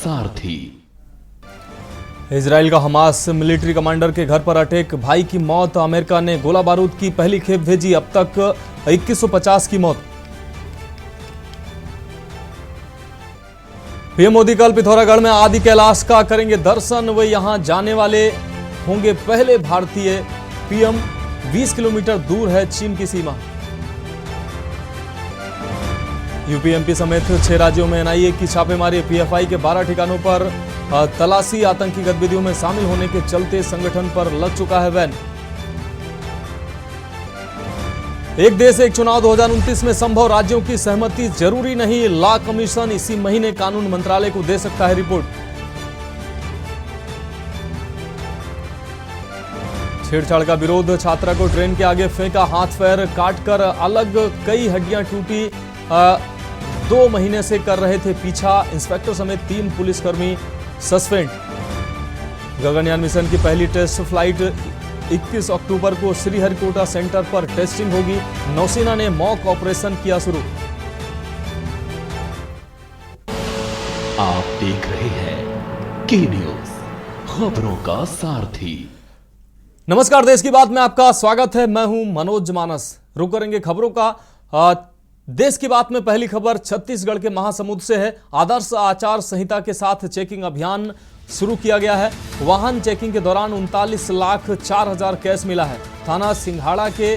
सारथी। Israel का Hamas military commander के घर पर अटैक, भाई की मौत। अमेरिका ने गोला बारूद की पहली खेप भेजी, अब तक 2150 की मौत। पीएम मोदी कल पिथौरागढ़ में आदि कैलाश का करेंगे दर्शन, वे यहां जाने वाले होंगे पहले भारतीय पीएम। 20 किलोमीटर दूर है चीन की सीमा। यूपी एमपी समेत 6 राज्यों में एनआईए की छापेमारी, पीएफआई के 12 ठिकानों पर तलाशी। आतंकी गतिविधियों में शामिल होने के चलते संगठन पर लग चुका है बैन। एक देश एक चुनाव 2029 में संभव, राज्यों की सहमति जरूरी नहीं, लॉ कमीशन इसी महीने कानून मंत्रालय को दे सकता है रिपोर्ट। छेड़छाड़ का विरोध, छात्रा को ट्रेन के आगे फेंका, हाथ पैर काटकर अलग, कई हड्डियां टूटी। 2 महीने से कर रहे थे पीछा, इंस्पेक्टर समेत 3 पुलिसकर्मी सस्पेंड। गगनयान मिशन की पहली टेस्ट फ्लाइट 21 अक्टूबर को श्रीहरिकोटा सेंटर पर टेस्टिंग होगी। नौसेना ने मॉक ऑपरेशन किया शुरू। आप देख रहे हैं के न्यूज, खबरों का सारथी। नमस्कार, देश की बात में आपका स्वागत है। मैं हूं मनोज मानस। रुक करेंगे खबरों का। देश की बात में पहली खबर छत्तीसगढ़ के महासमुंद से है। आदर्श आचार संहिता के साथ चेकिंग अभियान शुरू किया गया है। वाहन चेकिंग के दौरान 39,04,000 कैश मिला है। थाना सिंघाड़ा के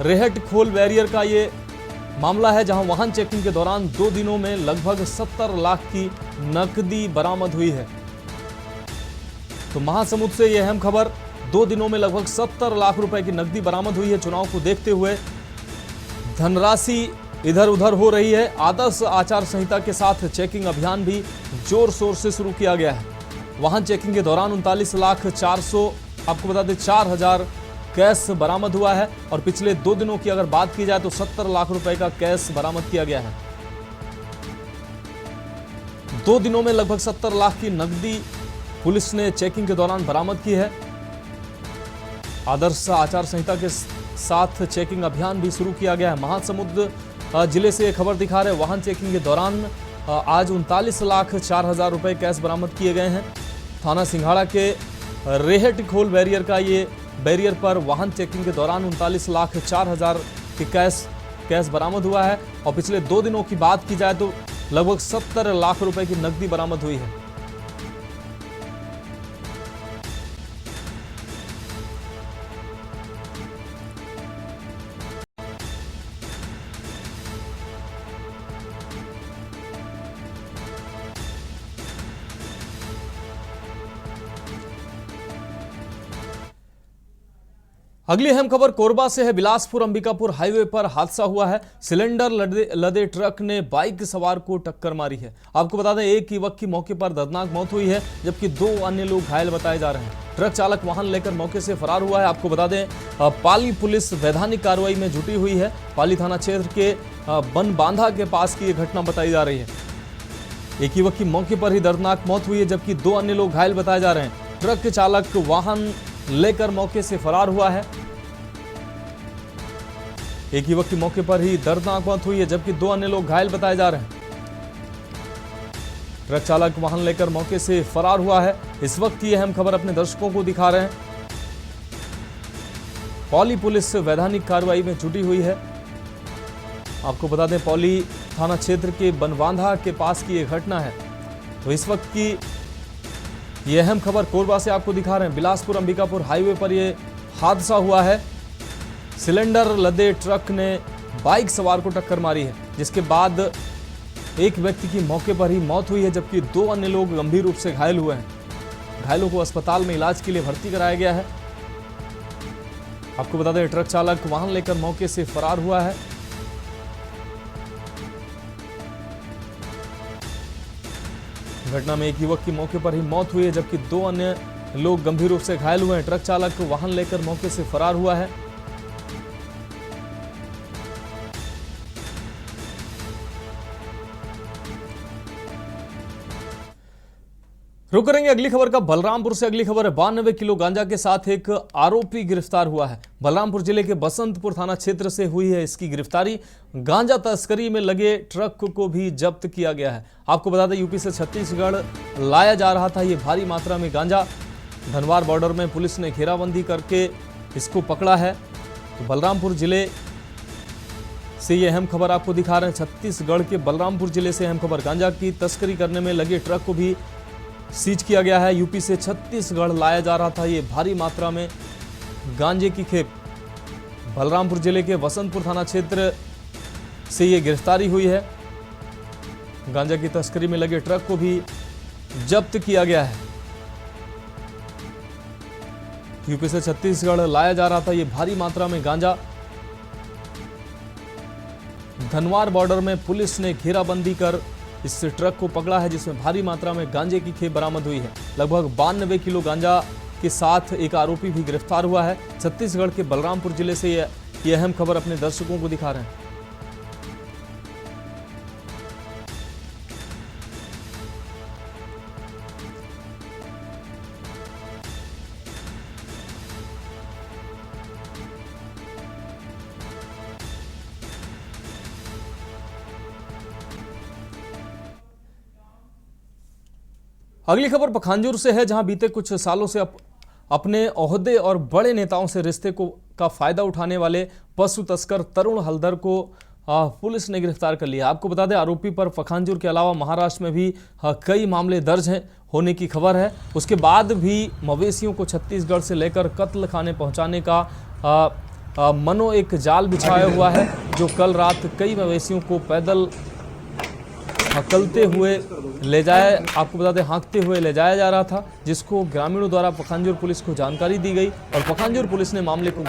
रेहट खोल बैरियर का ये मामला है, जहां वाहन चेकिंग के दौरान 2 दिनों में लगभग 70 लाख की नकदी बरामद हुई है। तो महासमुंद से यह अहम खबर, 2 दिनों में लगभग 70 लाख रुपए की नकदी बरामद हुई है। चुनाव को देखते हुए धनराशि इधर उधर हो रही है। आदर्श आचार संहिता के साथ चेकिंग अभियान भी जोर शोर से शुरू किया गया है। वाहन चेकिंग के दौरान 39,04,000 आपको बता दें 4,000 कैश बरामद हुआ है। और पिछले 2 दिनों की अगर बात की जाए तो 70 लाख रुपए का कैश बरामद किया गया है। 2 दिनों में लगभग 70 लाख की नकदी पुलिस ने चेकिंग के दौरान बरामद की है। आदर्श आचार संहिता के साथ चेकिंग अभियान भी शुरू किया गया है। महासमुंद जिले से खबर दिखा रहे, वाहन चेकिंग के दौरान आज 39,04,000 रुपए कैश बरामद किए गए हैं। थाना सिंघाड़ा के रेहट खोल बैरियर का ये बैरियर पर वाहन चेकिंग के दौरान 39,04,000 की कैश बरामद हुआ है। और पिछले 2 दिनों की बात की जाए तो लगभग 70 लाख रुपए की नकदी बरामद हुई है। अगली अहम खबर कोरबा से है। बिलासपुर अंबिकापुर हाईवे पर हादसा हुआ है। सिलेंडर लदे ट्रक ने बाइक सवार को टक्कर मारी है। आपको बता दें, एक युवक की मौके पर दर्दनाक मौत हुई है, जबकि 2 अन्य लोग घायल बताए जा रहे हैं। ट्रक चालक वाहन लेकर मौके से फरार हुआ है। आपको बता दें, पाली पुलिस वैधानिक कार्रवाई में जुटी हुई है। पाली थाना क्षेत्र के बनबांधा के पास की यह घटना बताई जा रही है। एक युवक की मौके पर ही दर्दनाक मौत हुई है, जबकि 2 अन्य लोग घायल बताए जा रहे हैं। ट्रक के चालक वाहन लेकर मौके से फरार हुआ है। एक युवक की मौके पर ही दर्दनाक मौत हुई है, जबकि 2 अन्य लोग घायल बताए जा रहे हैं। ट्रक चालक वाहन लेकर मौके से फरार हुआ है। इस वक्त ये अहम खबर अपने दर्शकों को दिखा रहे हैं। पौली पुलिस वैधानिक कार्रवाई में जुटी हुई है। आपको बता दें, पौली थाना क्षेत्र के बनबांधा के पास की यह घटना है। तो इस वक्त की यह अहम खबर कोरबा से आपको दिखा रहे हैं। बिलासपुर अंबिकापुर हाईवे पर यह हादसा हुआ है। सिलेंडर लदे ट्रक ने बाइक सवार को टक्कर मारी है, जिसके बाद एक व्यक्ति की मौके पर ही मौत हुई है, जबकि 2 अन्य लोग गंभीर रूप से घायल हुए हैं। घायलों को अस्पताल में इलाज के लिए भर्ती कराया गया है। आपको बता दें, ट्रक चालक वाहन लेकर मौके से फरार हुआ है। घटना में एक युवक की मौके पर ही मौत हुई है, जबकि 2 अन्य लोग गंभीर रूप से घायल हुए हैं। ट्रक चालक वाहन लेकर मौके से फरार हुआ है। रुक करेंगे अगली खबर का। बलरामपुर से अगली खबर है। 92 किलो गांजा के साथ एक आरोपी गिरफ्तार हुआ है। बलरामपुर जिले के बसंतपुर थाना क्षेत्र से हुई है इसकी गिरफ्तारी। गांजा तस्करी में लगे ट्रक को भी जब्त किया गया है। आपको बता दें, यूपी से छत्तीसगढ़ लाया जा रहा था ये भारी मात्रा में गांजा। धनवार बॉर्डर में पुलिस ने घेराबंदी करके इसको पकड़ा है। तो बलरामपुर जिले से ये अहम खबर आपको दिखा रहे हैं। छत्तीसगढ़ के बलरामपुर जिले से अहम खबर। गांजा की तस्करी करने में लगे ट्रक को भी सीज किया गया है। यूपी से छत्तीसगढ़ लाया जा रहा था ये भारी मात्रा में गांजे की खेप। बलरामपुर जिले के बसंतपुर थाना क्षेत्र से ये गिरफ्तारी हुई है। गांजा की तस्करी में लगे ट्रक को भी जब्त किया गया है। यूपी से छत्तीसगढ़ लाया जा रहा था ये भारी मात्रा में गांजा। धनवार बॉर्डर में पुलिस ने घेराबंदी कर इस ट्रक को पकड़ा है, जिसमें भारी मात्रा में गांजे की खेप बरामद हुई है। लगभग 92 किलो गांजा के साथ एक आरोपी भी गिरफ्तार हुआ है। छत्तीसगढ़ के बलरामपुर जिले से ये अहम खबर अपने दर्शकों को दिखा रहे हैं। अगली खबर पखांजूर से है, जहां बीते कुछ सालों से अपने ओहदे और बड़े नेताओं से रिश्ते का फायदा उठाने वाले पशु तस्कर तरुण हलदर को पुलिस ने गिरफ्तार कर लिया। आपको बता दें, आरोपी पर पखांजूर के अलावा महाराष्ट्र में भी कई मामले दर्ज हैं होने की खबर है। उसके बाद भी मवेशियों को छत्तीसगढ़ से लेकर कत्ल खाने पहुंचाने का मनो एक जाल बिछाया हुआ है, जो कल रात कई मवेशियों को पैदल हकलते हुए ले जाए, आपको बता दें हाँकते हुए ले जाया जा रहा था, जिसको ग्रामीणों द्वारा पखांजूर पुलिस को जानकारी दी गई और पखांजूर पुलिस ने मामले को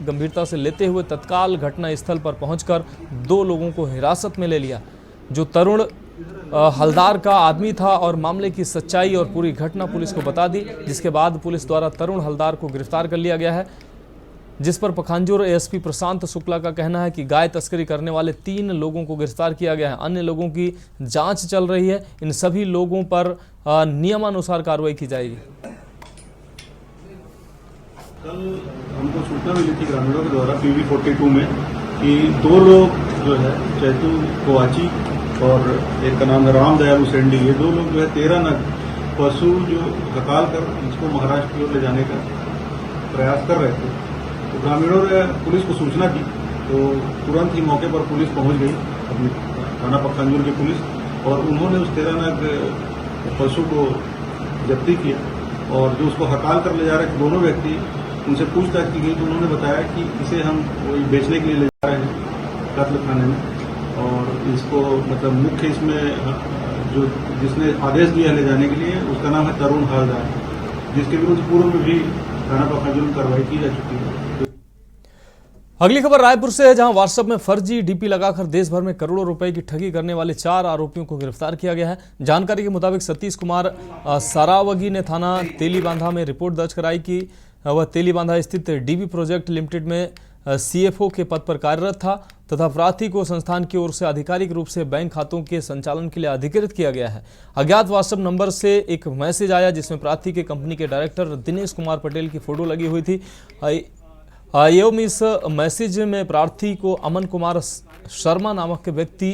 गंभीरता से लेते हुए तत्काल घटना स्थल पर पहुंचकर 2 लोगों को हिरासत में ले लिया। जो तरुण हलदार का आदमी था और मामले की सच्चाई और पूरी घटना पुलिस को बता दी, जिसके बाद पुलिस द्वारा तरुण हलदार को गिरफ्तार कर लिया गया है, जिस पर पखांजूर एएसपी प्रशांत शुक्ला का कहना है कि गाय तस्करी करने वाले 3 लोगों को गिरफ्तार किया गया है। अन्य लोगों की जांच चल रही है। इन सभी लोगों पर नियमानुसार कार्रवाई की जाएगी। कल हमको सूचना मिली थी ग्रामीणों के द्वारा PV42 में कि 2 लोग जो है चैतू कोवाची और एक का नाम है रामदयाल उसेंडी, ये 2 लोग जो है 13 नग पशु जो हकाल कर इसको महाराष्ट्र की ओर ले जाने का प्रयास कर रहे थे। तो ग्रामीणों ने पुलिस को सूचना दी, तो तुरंत ही मौके पर पुलिस पहुंच गई, अपनी थाना पखांजूर की पुलिस, और उन्होंने उस 13 नग पशु को जब्ती किया। और जो उसको हकाल कर ले जा रहे दोनों व्यक्ति, उनसे पूछताछ की गई तो उन्होंने बताया कि इसे हम वही बेचने के लिए ले जा रहे हैं कत्ल खाने में, और इसको मतलब मुख्य इसमें जो जिसने आदेश दिया ले जाने के लिए उसका नाम है तरुण हलदार, जिसके विरुद्ध पूर्व में भी थाना पखांजूर में कार्रवाई की जा चुकी है। अगली खबर रायपुर से है, जहां व्हाट्सएप में फर्जी डीपी लगाकर देश भर में करोड़ों रुपए की ठगी करने वाले 4 आरोपियों को गिरफ्तार किया गया है। जानकारी के मुताबिक सतीश कुमार सरावगी ने थाना तेलीबांधा में रिपोर्ट दर्ज कराई कि वह तेलीबांधा स्थित डीबी प्रोजेक्ट लिमिटेड में CFO के पद पर कार्यरत था तथा प्रार्थी को संस्थान की ओर से आधिकारिक रूप से बैंक खातों के संचालन के लिए अधिकृत किया गया है। अज्ञात व्हाट्सएप नंबर से एक मैसेज आया, जिसमें प्रार्थी के कंपनी के डायरेक्टर दिनेश कुमार पटेल की फोटो लगी हुई थी। एवं इस मैसेज में प्रार्थी को अमन कुमार शर्मा नामक के व्यक्ति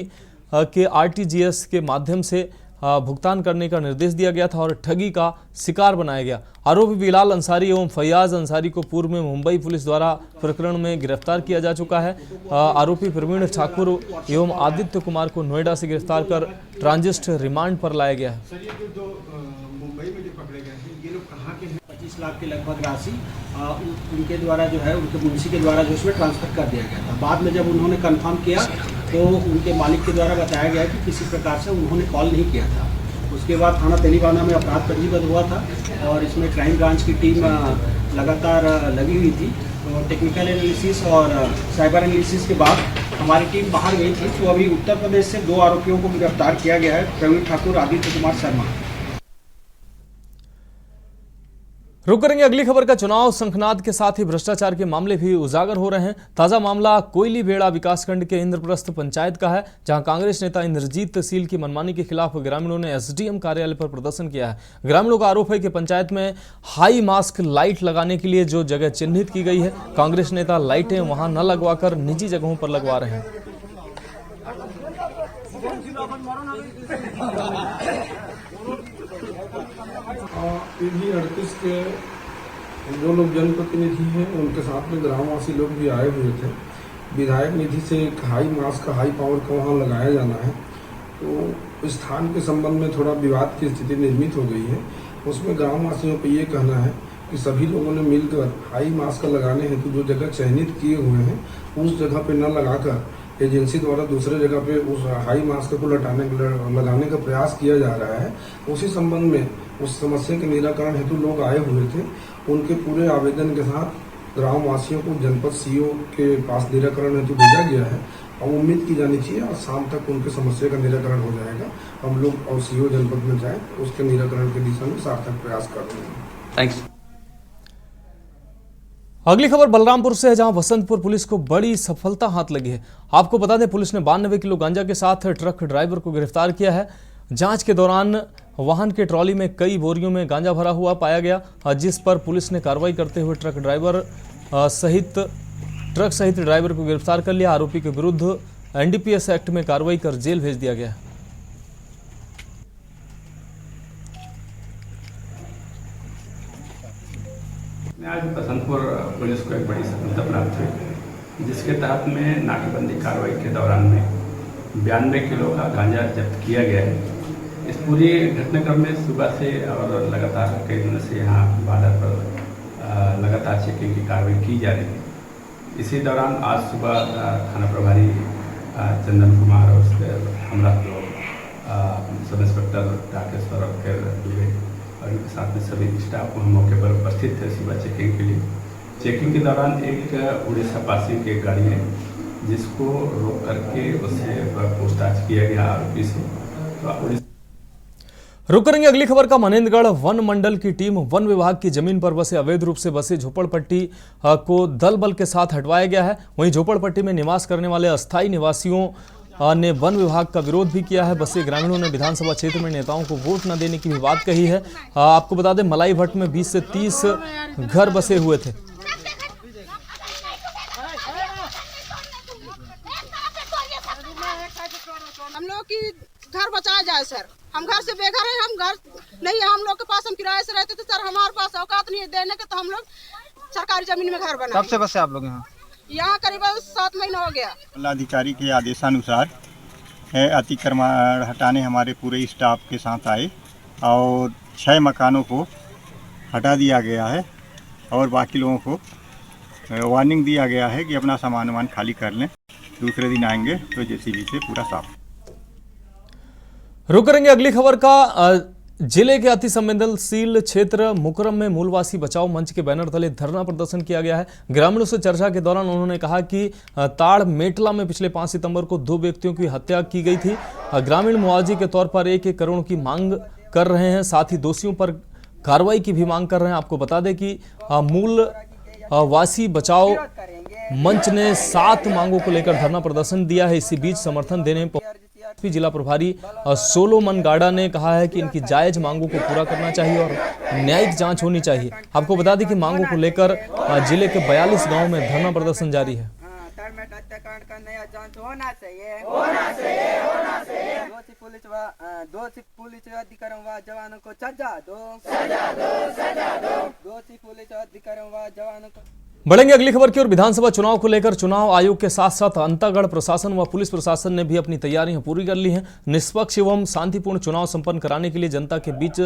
के RTGS के माध्यम से भुगतान करने का निर्देश दिया गया था और ठगी का शिकार बनाया गया। आरोपी बिलाल अंसारी एवं फैयाज अंसारी को पूर्व में मुंबई पुलिस द्वारा प्रकरण में गिरफ्तार किया जा चुका है। आरोपी प्रवीण ठाकुर एवं आदित्य कुमार को नोएडा से गिरफ्तार कर ट्रांजिट रिमांड पर लाया गया है। 25 लाख के लगभग राशि उनके द्वारा जो है उनके मुंशी के द्वारा जो उसमें ट्रांसफर कर दिया गया था। बाद में जब उन्होंने कंफर्म किया तो उनके मालिक के द्वारा बताया गया कि किसी प्रकार से उन्होंने कॉल नहीं किया था। उसके बाद थाना तेलीबांधा में अपराध पंजीबद्ध हुआ था और इसमें क्राइम ब्रांच की टीम लगातार लगी हुई थी। तो टेक्निकल एनालिसिस और साइबर एनालिसिस के बाद हमारी टीम बाहर गई थी। तो अभी उत्तर प्रदेश से 2 आरोपियों को गिरफ्तार किया गया है, प्रवीण ठाकुर, आदित्य कुमार शर्मा। रुक करेंगे अगली खबर का। चुनाव शंखनाद के साथ ही भ्रष्टाचार के मामले भी उजागर हो रहे हैं। ताजा मामला कोयली बेड़ा विकासखंड के इंद्रप्रस्थ पंचायत का है, जहां कांग्रेस नेता इंद्रजीत तहसील की मनमानी के खिलाफ ग्रामीणों ने एसडीएम कार्यालय पर प्रदर्शन किया है। ग्रामीणों का आरोप है कि पंचायत में हाई मास्क लाइट लगाने के लिए जो जगह चिन्हित की गई है, कांग्रेस नेता लाइटें वहां न लगवाकर निजी जगहों पर लगवा रहे हैं। पीढ़ी 38 के जो लोग जनप्रतिनिधि हैं उनके साथ में ग्रामवासी लोग भी आए हुए थे। विधायक निधि से एक हाई मास्क हाई पावर का वहाँ लगाया जाना है, तो स्थान के संबंध में थोड़ा विवाद की स्थिति निर्मित हो गई है। उसमें ग्रामवासियों को ये कहना है कि सभी लोगों ने मिलकर हाई मास्क लगाने हेतु जो जगह चयनित किए हुए हैं उस जगह पे न लगाकर एजेंसी द्वारा दूसरे जगह पे उस हाई मास्क को लगाने का प्रयास किया जा रहा है। उसी संबंध में उस समस्या के निराकरण हेतु लोग आए हुए थे। उनके पूरे आवेदन के साथ ग्रामवासियों को जनपद सीओ के पास निराकरण हेतु भेजा गया है और उम्मीद की जानी चाहिए और शाम तक उनके समस्या का निराकरण हो जाएगा। हम लोग और सीओ जनपद में जाए उसके निराकरण के दिशा में सार्थक प्रयास कर रहे हैं। थैंक्स। अगली खबर बलरामपुर से है, जहां बसंतपुर पुलिस को बड़ी सफलता हाथ लगी है। आपको बता दें, पुलिस ने 92 किलो गांजा के साथ ट्रक ड्राइवर को गिरफ्तार किया है। जांच के दौरान वाहन के ट्रॉली में कई बोरियों में गांजा भरा हुआ पाया गया, जिस पर पुलिस ने कार्रवाई करते हुए ट्रक सहित ड्राइवर को गिरफ्तार कर लिया। आरोपी के विरुद्ध एनडीपीएस एक्ट में कार्रवाई कर जेल भेज दिया गया है। आज बसंतपुर पुलिस को एक बड़ी सफलता प्राप्त हुई, जिसके तहत में नाकेबंदी कार्रवाई के दौरान में 92 किलो का गांजा जब्त किया गया है। इस पूरी घटनाक्रम में सुबह से और लगातार कई दिनों से यहाँ बॉर्डर पर लगातार चेकिंग की कार्रवाई की जा रही है। इसी दौरान आज सुबह थाना प्रभारी चंदन कुमार और उसके हमरा सब इंस्पेक्टर राकेश्वर और इनके साथ में सभी स्टाफ मौके पर उपस्थित थे सुबह चेकिंग के लिए। चेकिंग के दौरान एक उड़ीसा पासिंग की एक गाड़ी है, जिसको रोक करके उससे पूछताछ किया गया आरोपी से। तो रुक करेंगे अगली खबर का। मनेंद्रगढ़ वन मंडल की टीम वन विभाग की जमीन पर बसे अवैध रूप से बसे झोपड़पट्टी को दल बल के साथ हटवाया गया है। वहीं झोपड़पट्टी में निवास करने वाले अस्थायी निवासियों ने वन विभाग का विरोध भी किया है। बसे ग्रामीणों ने विधानसभा क्षेत्र में नेताओं को वोट न देने की भी बात कही है। आपको बता दें, मलाई भट्ट में 20 से 30 घर बसे हुए थे। हम लोग की घर बचाया जाए सर, हम घर से बेघर हैं, हम घर नहीं है हम लोग के पास, हम किराए से रहते थे सर, हमारे पास औकात नहीं है देने के, तो हम लोग सरकारी जमीन में घर बनाए। कब से बसे आप लोग यहाँ? यहाँ करीबन 7 महीना हो गया। जिलाधिकारी के आदेशानुसार अतिक्रमण हटाने हमारे पूरे स्टाफ के साथ आए और 6 मकानों को हटा दिया गया है और बाकी लोगों को वार्निंग दिया गया है कि अपना सामान खाली कर लें। दूसरे दिन आएंगे तो जेसीबी से पूरा साफ। रुक करेंगे अगली खबर का। जिले के अति संवेदनशील क्षेत्र मुकरम में मूलवासी बचाओ मंच के बैनर तले धरना प्रदर्शन किया गया है। ग्रामीणों से चर्चा के दौरान उन्होंने कहा कि ताड़ मेटला में पिछले 5 सितंबर को 2 व्यक्तियों की हत्या की गई थी। ग्रामीण मुआवजे के तौर पर 1-1 करोड़ की मांग कर रहे हैं, साथ ही दोषियों पर कार्रवाई की भी मांग कर रहे हैं। आपको बता दें कि मूल वासी बचाओ मंच ने 7 मांगों को लेकर धरना प्रदर्शन दिया है। इसी बीच समर्थन देने जिला प्रभारी सोलोमन गाड़ा ने कहा है कि इनकी जायज मांगों को पूरा करना चाहिए और न्यायिक जांच होनी चाहिए। आपको बता दें कि मांगों को लेकर जिले के 42 गांवों में धरना प्रदर्शन जारी है। हत्याकांड का नया जांच होना चाहिए। दोषी पुलिस अधिकारियों व जवानों को सजा दो। दोषी पुलिस अधिकारियों व जवानों को। बढ़ेंगे अगली खबर की ओर। विधानसभा चुनाव को लेकर चुनाव आयोग के साथ साथ अंतागढ़ प्रशासन व पुलिस प्रशासन ने भी अपनी तैयारियां पूरी कर ली हैं। निष्पक्ष एवं शांतिपूर्ण चुनाव संपन्न कराने के लिए जनता के बीच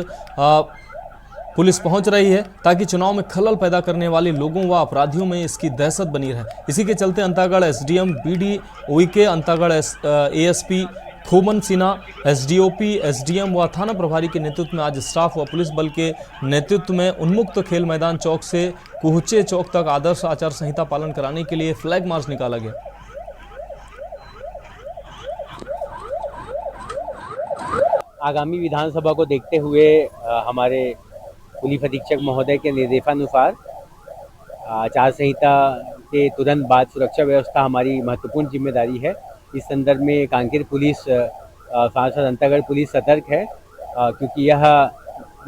पुलिस पहुंच रही है, ताकि चुनाव में खलल पैदा करने वाले लोगों व अपराधियों में इसकी दहशत बनी रहे। इसी के चलते Antagarh SDM BD Uike, Antagarh ASP Khoman Sinha, SDOP, SDM व थाना प्रभारी के नेतृत्व में आज स्टाफ व पुलिस बल के नेतृत्व में उन्मुक्त खेल मैदान चौक से कुहचे चौक तक आदर्श आचार संहिता पालन कराने के लिए फ्लैग मार्च निकाला गया। आगामी विधानसभा को देखते हुए हमारे पुलिस अधीक्षक महोदय के निर्देशानुसार आचार संहिता के तुरंत बाद सुरक्षा व्यवस्था हमारी महत्वपूर्ण जिम्मेदारी है। इस संदर्भ में कांकेर पुलिस सांसद अंतागढ़ पुलिस सतर्क है, क्योंकि यह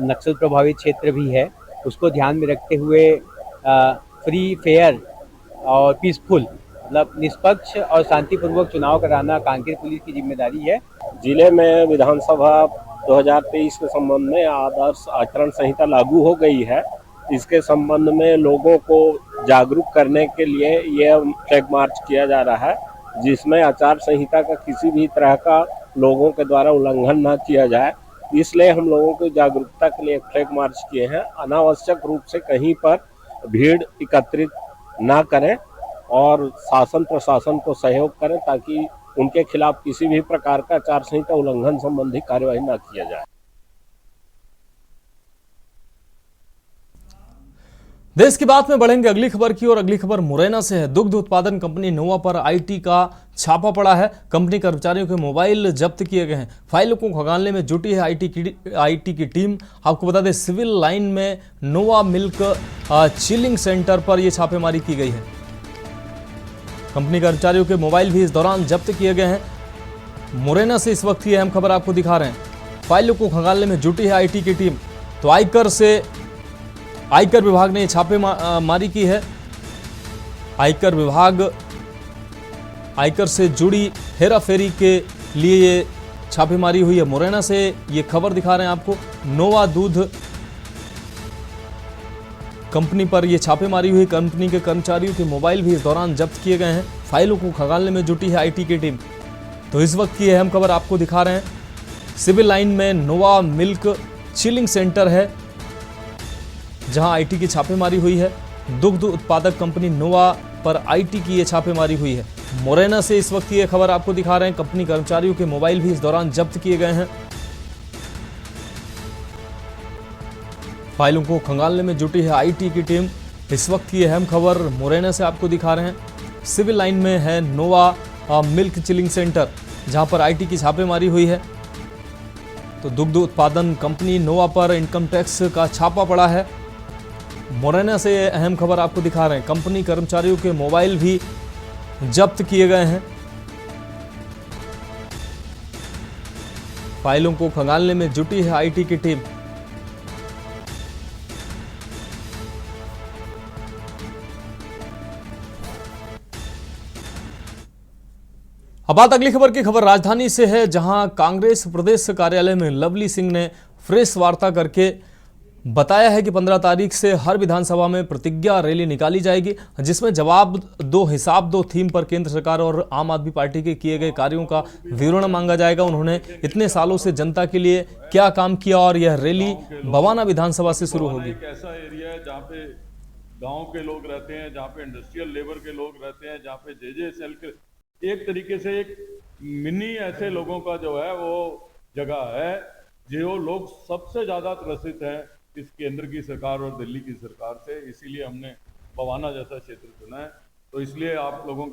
नक्सल प्रभावित क्षेत्र भी है। उसको ध्यान में रखते हुए फ्री फेयर और पीसफुल मतलब निष्पक्ष और शांतिपूर्वक चुनाव कराना कांकेर पुलिस की जिम्मेदारी है। जिले में विधानसभा 2023 के संबंध में आदर्श आचरण संहिता लागू हो गई है। इसके संबंध में लोगों को जागरूक करने के लिए यह फ्लैग मार्च किया जा रहा है, जिसमें आचार संहिता का किसी भी तरह का लोगों के द्वारा उल्लंघन न किया जाए। इसलिए हम लोगों को जागरूकता के लिए फ्लैग मार्च किए हैं। अनावश्यक रूप से कहीं पर भीड़ एकत्रित ना करें और शासन प्रशासन को सहयोग करें, ताकि उनके खिलाफ किसी भी प्रकार का आचार संहिता उल्लंघन संबंधी कार्यवाही न किया जाए। देश की बात में बढ़ेंगे अगली खबर की और अगली खबर मुरैना से है। दुग्ध उत्पादन कंपनी नोवा पर आईटी का छापा पड़ा है। कंपनी कर्मचारियों के मोबाइल जब्त किए गए हैं। फाइलों को खंगालने में जुटी है आईटी की टीम। आपको बता दें, सिविल लाइन में नोवा मिल्क चिलिंग सेंटर पर यह छापेमारी की गई है। कंपनी कर्मचारियों के मोबाइल भी इस दौरान जब्त किए गए हैं। मुरैना से इस वक्त की अहम खबर आपको दिखा रहे हैं। फाइलों को खंगालने में जुटी है आईटी की टीम। तो आयकर विभाग ने छापेमारी की है। आयकर से जुड़ी हेराफेरी के लिए ये छापेमारी हुई है। मुरैना से ये खबर दिखा रहे हैं आपको। नोवा दूध कंपनी पर यह छापेमारी हुई। कंपनी के कर्मचारियों के मोबाइल भी इस दौरान जब्त किए गए हैं। फाइलों को खंगालने में जुटी है आईटी की टीम। तो इस वक्त की अहम खबर आपको दिखा रहे हैं। सिविल लाइन में नोवा मिल्क चिलिंग सेंटर है, जहां आईटी की छापेमारी हुई है। दुग्ध उत्पादक कंपनी नोवा पर आईटी की यह छापेमारी हुई है। मुरैना से इस वक्त ये खबर आपको दिखा रहे हैं। कंपनी कर्मचारियों के मोबाइल भी इस दौरान जब्त किए गए हैं। फाइलों को खंगालने में जुटी है आईटी की टीम। इस वक्त की अहम खबर मुरैना से आपको दिखा रहे हैं। सिविल लाइन में है नोवा मिल्क चिलिंग सेंटर, जहां पर आईटी की छापेमारी हुई है। तो दुग्ध उत्पादन कंपनी नोवा पर इनकम टैक्स का छापा पड़ा है। मुरैना से अहम खबर आपको दिखा रहे हैं। कंपनी कर्मचारियों के मोबाइल भी जब्त किए गए हैं। फाइलों को खंगालने में जुटी है आईटी की टीम। अब बात अगली खबर की। खबर राजधानी से है, जहां कांग्रेस प्रदेश कार्यालय में लवली सिंह ने प्रेस वार्ता करके बताया है कि 15 तारीख से हर विधानसभा में प्रतिज्ञा रैली निकाली जाएगी, जिसमें जवाब दो हिसाब दो थीम पर केंद्र सरकार और आम आदमी पार्टी के किए गए कार्यों का विवरण मांगा जाएगा। उन्होंने इतने सालों से जनता के लिए क्या काम किया और यह रैली बवाना विधानसभा से शुरू होगी। एक ऐसा एरिया है जहाँ पे गाँव के लोग रहते हैं, जहाँ पे इंडस्ट्रियल लेबर के लोग रहते हैं, जहाँ पे जेजेएसएल के एक तरीके से एक मिनी ऐसे लोगों का जो है वो जगह है, जो लोग सबसे ज्यादा त्रसित हैं इस केंद्र की सरकार और दिल्ली की सरकार से। इसीलिए हमने बवाना जैसा क्षेत्र चुना है। तो इसलिए आप लोगों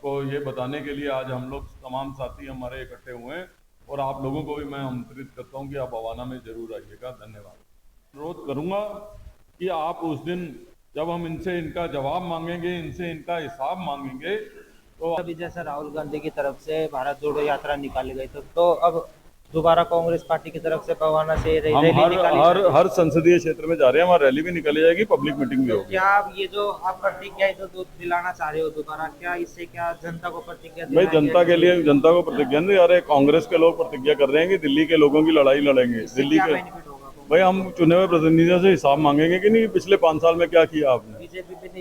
को ये बताने के लिए आज हम लोग तमाम साथी हमारे इकट्ठे हुए हैं, और आप लोगों को भी मैं आमंत्रित करता हूं कि आप बवाना में जरूर आइएगा। धन्यवाद। अनुरोध करूंगा कि आप उस दिन जब हम इनसे इनका जवाब मांगेंगे, इनसे इनका हिसाब मांगेंगे, तो अभी जैसा राहुल गांधी की तरफ से भारत जोड़ो यात्रा निकाली गई तो अब दोबारा कांग्रेस पार्टी की तरफ से बवाना से रैली निकाली हर संसदीय क्षेत्र में जा रहे हैं। हमारी रैली भी निकाली जाएगी, पब्लिक मीटिंग भी होगी। क्या आप ये जो आप प्रतिज्ञा जो दूध दिलाना चाह रहे हो दोबारा, क्या इससे क्या जनता को प्रतिज्ञा भाई जनता के लिए जनता को प्रतिज्ञा नहीं, अरे कांग्रेस के लोग प्रतिज्ञा कर रहे हैं कि दिल्ली के लोगों की लड़ाई लड़ेंगे। दिल्ली के भाई हम चुने हुए प्रतिनिधियों से हिसाब मांगेंगे कि नहीं पिछले 5 साल में क्या किया आपने।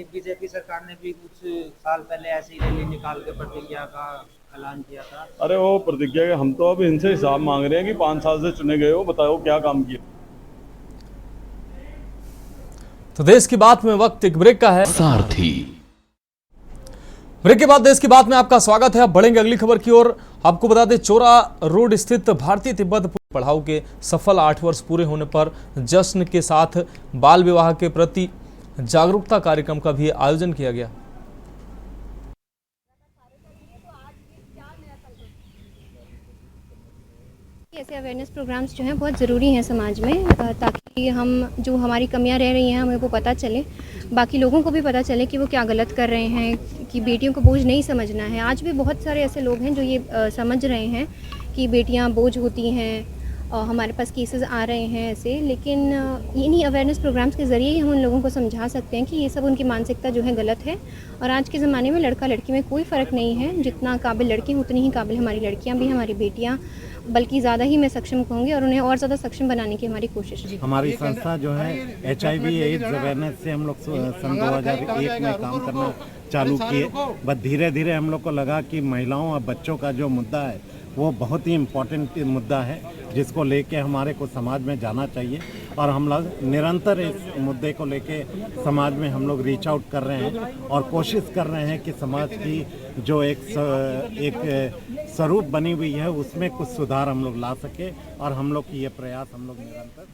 बीजेपी सरकार ने भी कुछ साल पहले ऐसी रैली निकाल के प्रतिज्ञा का ऐलान किया था। अरे वो प्रतिज्ञा के हम तो अब इनसे हिसाब मांग रहे हैं कि 5 साल से चुने गए हो, बताओ क्या काम किया। तो देश की बात में वक्त एक ब्रेक का है। सारथी ब्रेक के बाद देश की बात में आपका स्वागत है। अब बढ़ेंगे अगली खबर की ओर। आपको बता दें, चोरा रोड स्थित भारतीय तिब्बत पड़ाव के सफल 8 वर्ष पूरे होने पर जश्न के साथ बाल विवाह के प्रति जागरूकता कार्यक्रम का भी आयोजन किया गया। ऐसे अवेयरनेस प्रोग्राम्स जो हैं बहुत ज़रूरी हैं समाज में, ताकि हम जो हमारी कमियां रह रही हैं हमें वो पता चले, बाकी लोगों को भी पता चले कि वो क्या गलत कर रहे हैं, कि बेटियों को बोझ नहीं समझना है। आज भी बहुत सारे ऐसे लोग हैं जो ये समझ रहे हैं कि बेटियां बोझ होती हैं, हमारे पास केसेस आ रहे हैं ऐसे, लेकिन इन्हीं अवेयरनेस प्रोग्राम्स के ज़रिए ही हम उन लोगों को समझा सकते हैं कि ये सब उनकी मानसिकता जो है गलत है। और आज के ज़माने में लड़का लड़की में कोई फ़र्क नहीं है, जितना काबिल लड़के हैं उतनी ही काबिल हमारी लड़कियां भी, हमारी बेटियां, बल्कि ज़्यादा ही मैं सक्षम कहूँगी, और उन्हें और ज़्यादा सक्षम बनाने की हमारी कोशिश है। हमारी संस्था जो है HIV एड्स अवेयरनेस से हम लोग सन 2001 में काम करना चालू किए, बस धीरे धीरे हम लोग को लगा कि महिलाओं और बच्चों का जो मुद्दा है वो बहुत ही इम्पोर्टेंट मुद्दा है, जिसको लेके हमारे को समाज में जाना चाहिए। और हम लोग निरंतर इस मुद्दे को लेके समाज में हम लोग रीच आउट कर रहे हैं और कोशिश कर रहे हैं कि समाज की जो एक स्वरूप बनी हुई है उसमें कुछ सुधार हम लोग ला सके, और हम लोग की ये प्रयास हम लोग निरंतर।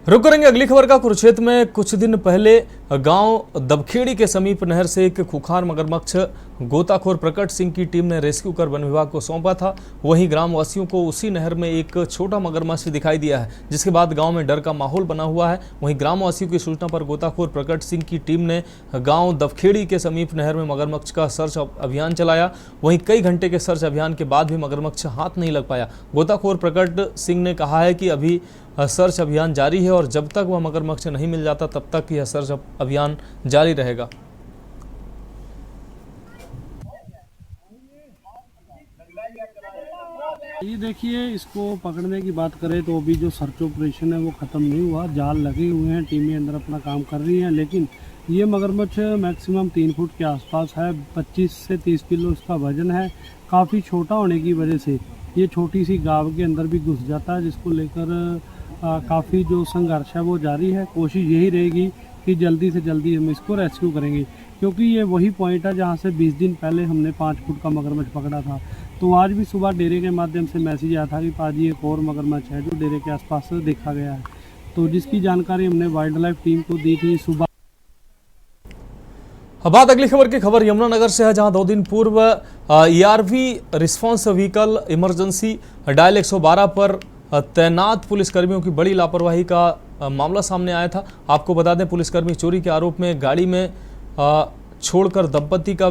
रुक करेंगे अगली खबर का। कुरुक्षेत्र में कुछ दिन पहले गांव दबखेड़ी के समीप नहर से एक खुखार मगरमच्छ गोताखोर प्रकट सिंह की टीम ने रेस्क्यू कर वन विभाग को सौंपा था। वहीं ग्रामवासियों को उसी नहर में एक छोटा मगरमच्छ दिखाई दिया है, जिसके बाद गांव में डर का माहौल बना हुआ है। वहीं ग्रामवासियों की सूचना पर गोताखोर प्रकट सिंह की टीम ने गांव दबखेड़ी के समीप नहर में मगरमच्छ का सर्च अभियान चलाया। वहीं कई घंटे के सर्च अभियान के बाद भी मगरमच्छ हाथ नहीं लग पाया। गोताखोर प्रकट सिंह ने कहा है कि अभी सर्च अभियान जारी है और जब तक वह मगरमच्छ नहीं मिल जाता तब तक यह सर्च अभियान जारी रहेगा। ये देखिए, इसको पकड़ने की बात करें तो अभी जो सर्च ऑपरेशन है वो ख़त्म नहीं हुआ, जाल लगे हुए हैं, टीमें अंदर अपना काम कर रही हैं, लेकिन ये मगरमच्छ मैक्सिमम 3 फुट के आसपास है, 25 से 30 किलो इसका वजन है। काफ़ी छोटा होने की वजह से ये छोटी सी गाँव के अंदर भी घुस जाता है, जिसको लेकर काफ़ी जो संघर्ष है वो जारी है। कोशिश यही रहेगी कि जल्दी से जल्दी हम इसको रेस्क्यू करेंगे, क्योंकि ये वही पॉइंट है जहाँ से 20 दिन पहले हमने 5 फुट का मगरमच्छ पकड़ा था। तो आज भी सुबह डेरे के माध्यम से मैसेज आया था कि पाजी एक और मगरमच्छ है जो डेरे के आसपास देखा गया है, तो जिसकी जानकारी हमने वाइल्ड लाइफ टीम को दी थी सुबह। अब बात अगली खबर की खबर यमुनानगर से है, जहां 2 दिन पूर्व ERV response vehicle emergency dial 112 पर तैनात पुलिसकर्मियों की बड़ी लापरवाही का मामला सामने आया था। आपको बता दें, पुलिसकर्मी चोरी के आरोप में गाड़ी में छोड़कर दंपति का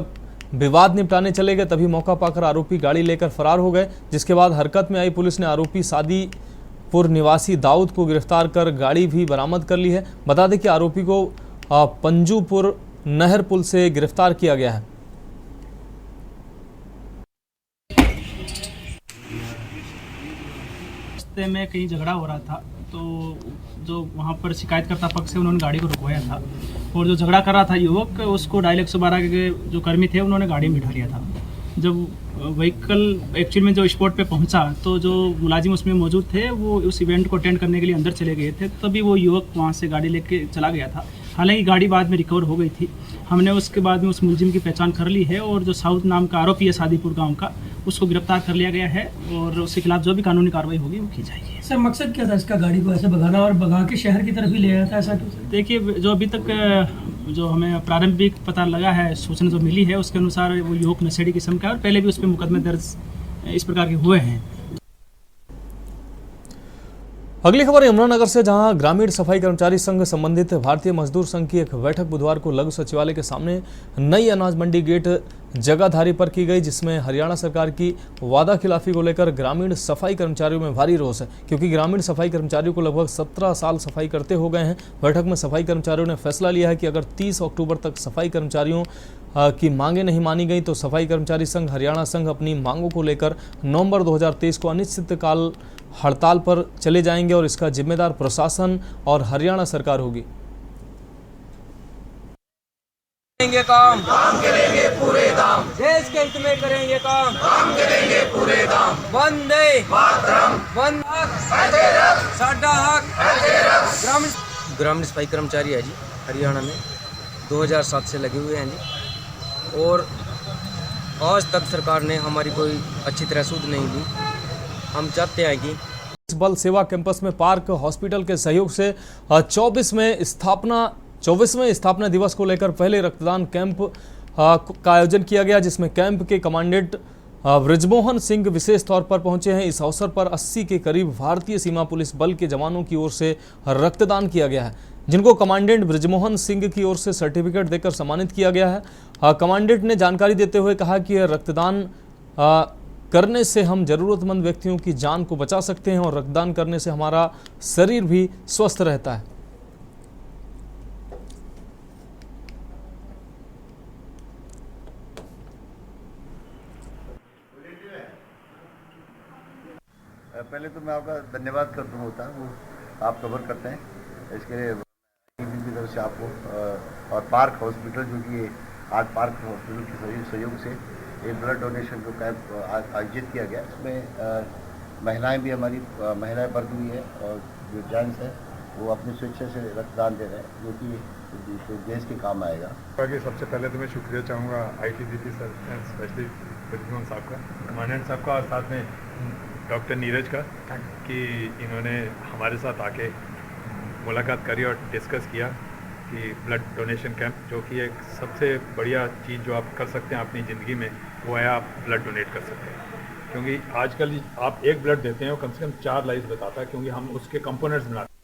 विवाद निपटाने चले गए, तभी मौका पाकर आरोपी गाड़ी लेकर फरार हो गए। जिसके बाद हरकत में आई पुलिस ने आरोपी सादीपुर निवासी दाऊद को गिरफ्तार कर गाड़ी भी बरामद कर ली है। बता दें कि आरोपी को पंजूपुर नहर पुल से गिरफ्तार किया गया है। रास्ते में कहीं झगड़ा हो रहा था, तो जो वहाँ पर शिकायतकर्ता पक्ष से उन्होंने गाड़ी को रुकवाया था, और जो झगड़ा कर रहा था युवक, उसको डायल 112 के जो कर्मी थे उन्होंने गाड़ी में बिठा लिया था। जब व्हीकल एक्चुअल में जो स्पॉट पे पहुंचा तो जो मुलाजिम उसमें मौजूद थे वो उस इवेंट को अटेंड करने के लिए अंदर चले गए थे, तभी वो युवक वहाँ से गाड़ी लेके चला गया था। हालांकि गाड़ी बाद में रिकवर हो गई थी। हमने उसके बाद में उस मुलजिम की पहचान कर ली है, और जो साउथ नाम का आरोपी है सादीपुर गांव का, उसको गिरफ्तार कर लिया गया है, और उसके खिलाफ जो भी कानूनी कार्रवाई होगी वो की जाएगी। सर, मकसद क्या था इसका गाड़ी को ऐसे भगाना और भगा के शहर की तरफ ही ले आया था, ऐसा क्यों? देखिए, जो अभी तक जो हमें प्रारंभिक पता लगा है, सूचना जो मिली है उसके अनुसार वो युवक नशेड़ी किस्म का है, और पहले भी उस पर मुकदमे दर्ज इस प्रकार के हुए हैं। अगली खबर यमुनानगर से, जहां ग्रामीण सफाई कर्मचारी संघ संबंधित भारतीय मजदूर संघ की एक बैठक बुधवार को लघु सचिवालय के सामने नई अनाज मंडी गेट जगाधारी पर की गई, जिसमें हरियाणा सरकार की वादा खिलाफी को लेकर ग्रामीण सफाई कर्मचारियों में भारी रोष है, क्योंकि ग्रामीण सफाई कर्मचारियों को लगभग 17 साल सफाई करते हो गए हैं। बैठक में सफाई कर्मचारियों ने फैसला लिया है कि अगर 30 अक्टूबर तक सफाई कर्मचारियों की मांगें नहीं मानी गई तो सफाई कर्मचारी संघ हरियाणा संघ अपनी मांगों को लेकर नवंबर 2023 को अनिश्चितकाल हड़ताल पर चले जाएंगे, और इसका जिम्मेदार प्रशासन और हरियाणा सरकार होगी। करेंगे काम करेंगे पूरे दाम, देश के हित में करेंगे काम करेंगे पूरे दाम। वंदे मातरम, वंदे साडा हक। ग्रामीण सफाई कर्मचारी है जी, हरियाणा में 2007 से लगे हुए हैं जी, और आज तक सरकार ने हमारी कोई अच्छी तरह सूद नहीं दी। हम चाहते हैं कि इस बल सेवा कैंपस में पार्क हॉस्पिटल के सहयोग से 24वें स्थापना दिवस को लेकर पहले रक्तदान कैंप का आयोजन किया गया, जिसमें कैंप के कमांडेंट ब्रिजमोहन सिंह विशेष तौर पर पहुंचे हैं। इस अवसर पर 80 के करीब भारतीय सीमा पुलिस बल के जवानों की ओर से रक्तदान किया गया है, जिनको कमांडेंट ब्रिजमोहन सिंह की ओर से सर्टिफिकेट देकर सम्मानित किया गया है। कमांडेंट ने जानकारी देते हुए कहा कि रक्तदान करने से हम जरूरतमंद व्यक्तियों की जान को बचा सकते हैं और रक्तदान करने से हमारा शरीर भी स्वस्थ रहता है। पहले तो मैं आपका धन्यवाद करता हूँ वो आप कवर करते हैं, इसके लिए की तरफ से आपको और पार्क हॉस्पिटल जो कि आज पार्क हॉस्पिटल के सहयोग से एक ब्लड डोनेशन जो कैंप आयोजित किया गया, इसमें महिलाएं भी हमारी महिलाएं वर्ग हुई है और जो जेंट्स है वो अपनी स्वेच्छा से रक्तदान दे रहे हैं, जो कि देश के काम आएगा। आगे सबसे पहले तो मैं शुक्रिया चाहूँगा ITBP सर, स्पेशली ब्रिजमोहन साहब का, कमांडेंट साहब का और साथ में डॉक्टर नीरज का कि इन्होंने हमारे साथ आके मुलाकात करी और डिस्कस किया कि ब्लड डोनेशन कैंप, जो कि एक सबसे बढ़िया चीज़ जो आप कर सकते हैं अपनी ज़िंदगी में, वो है आप ब्लड डोनेट कर सकते हैं। क्योंकि आजकल आप एक ब्लड देते हैं वो कम से कम 4 लाइफ बताता है, क्योंकि हम उसके कंपोनेंट्स बनाते हैं।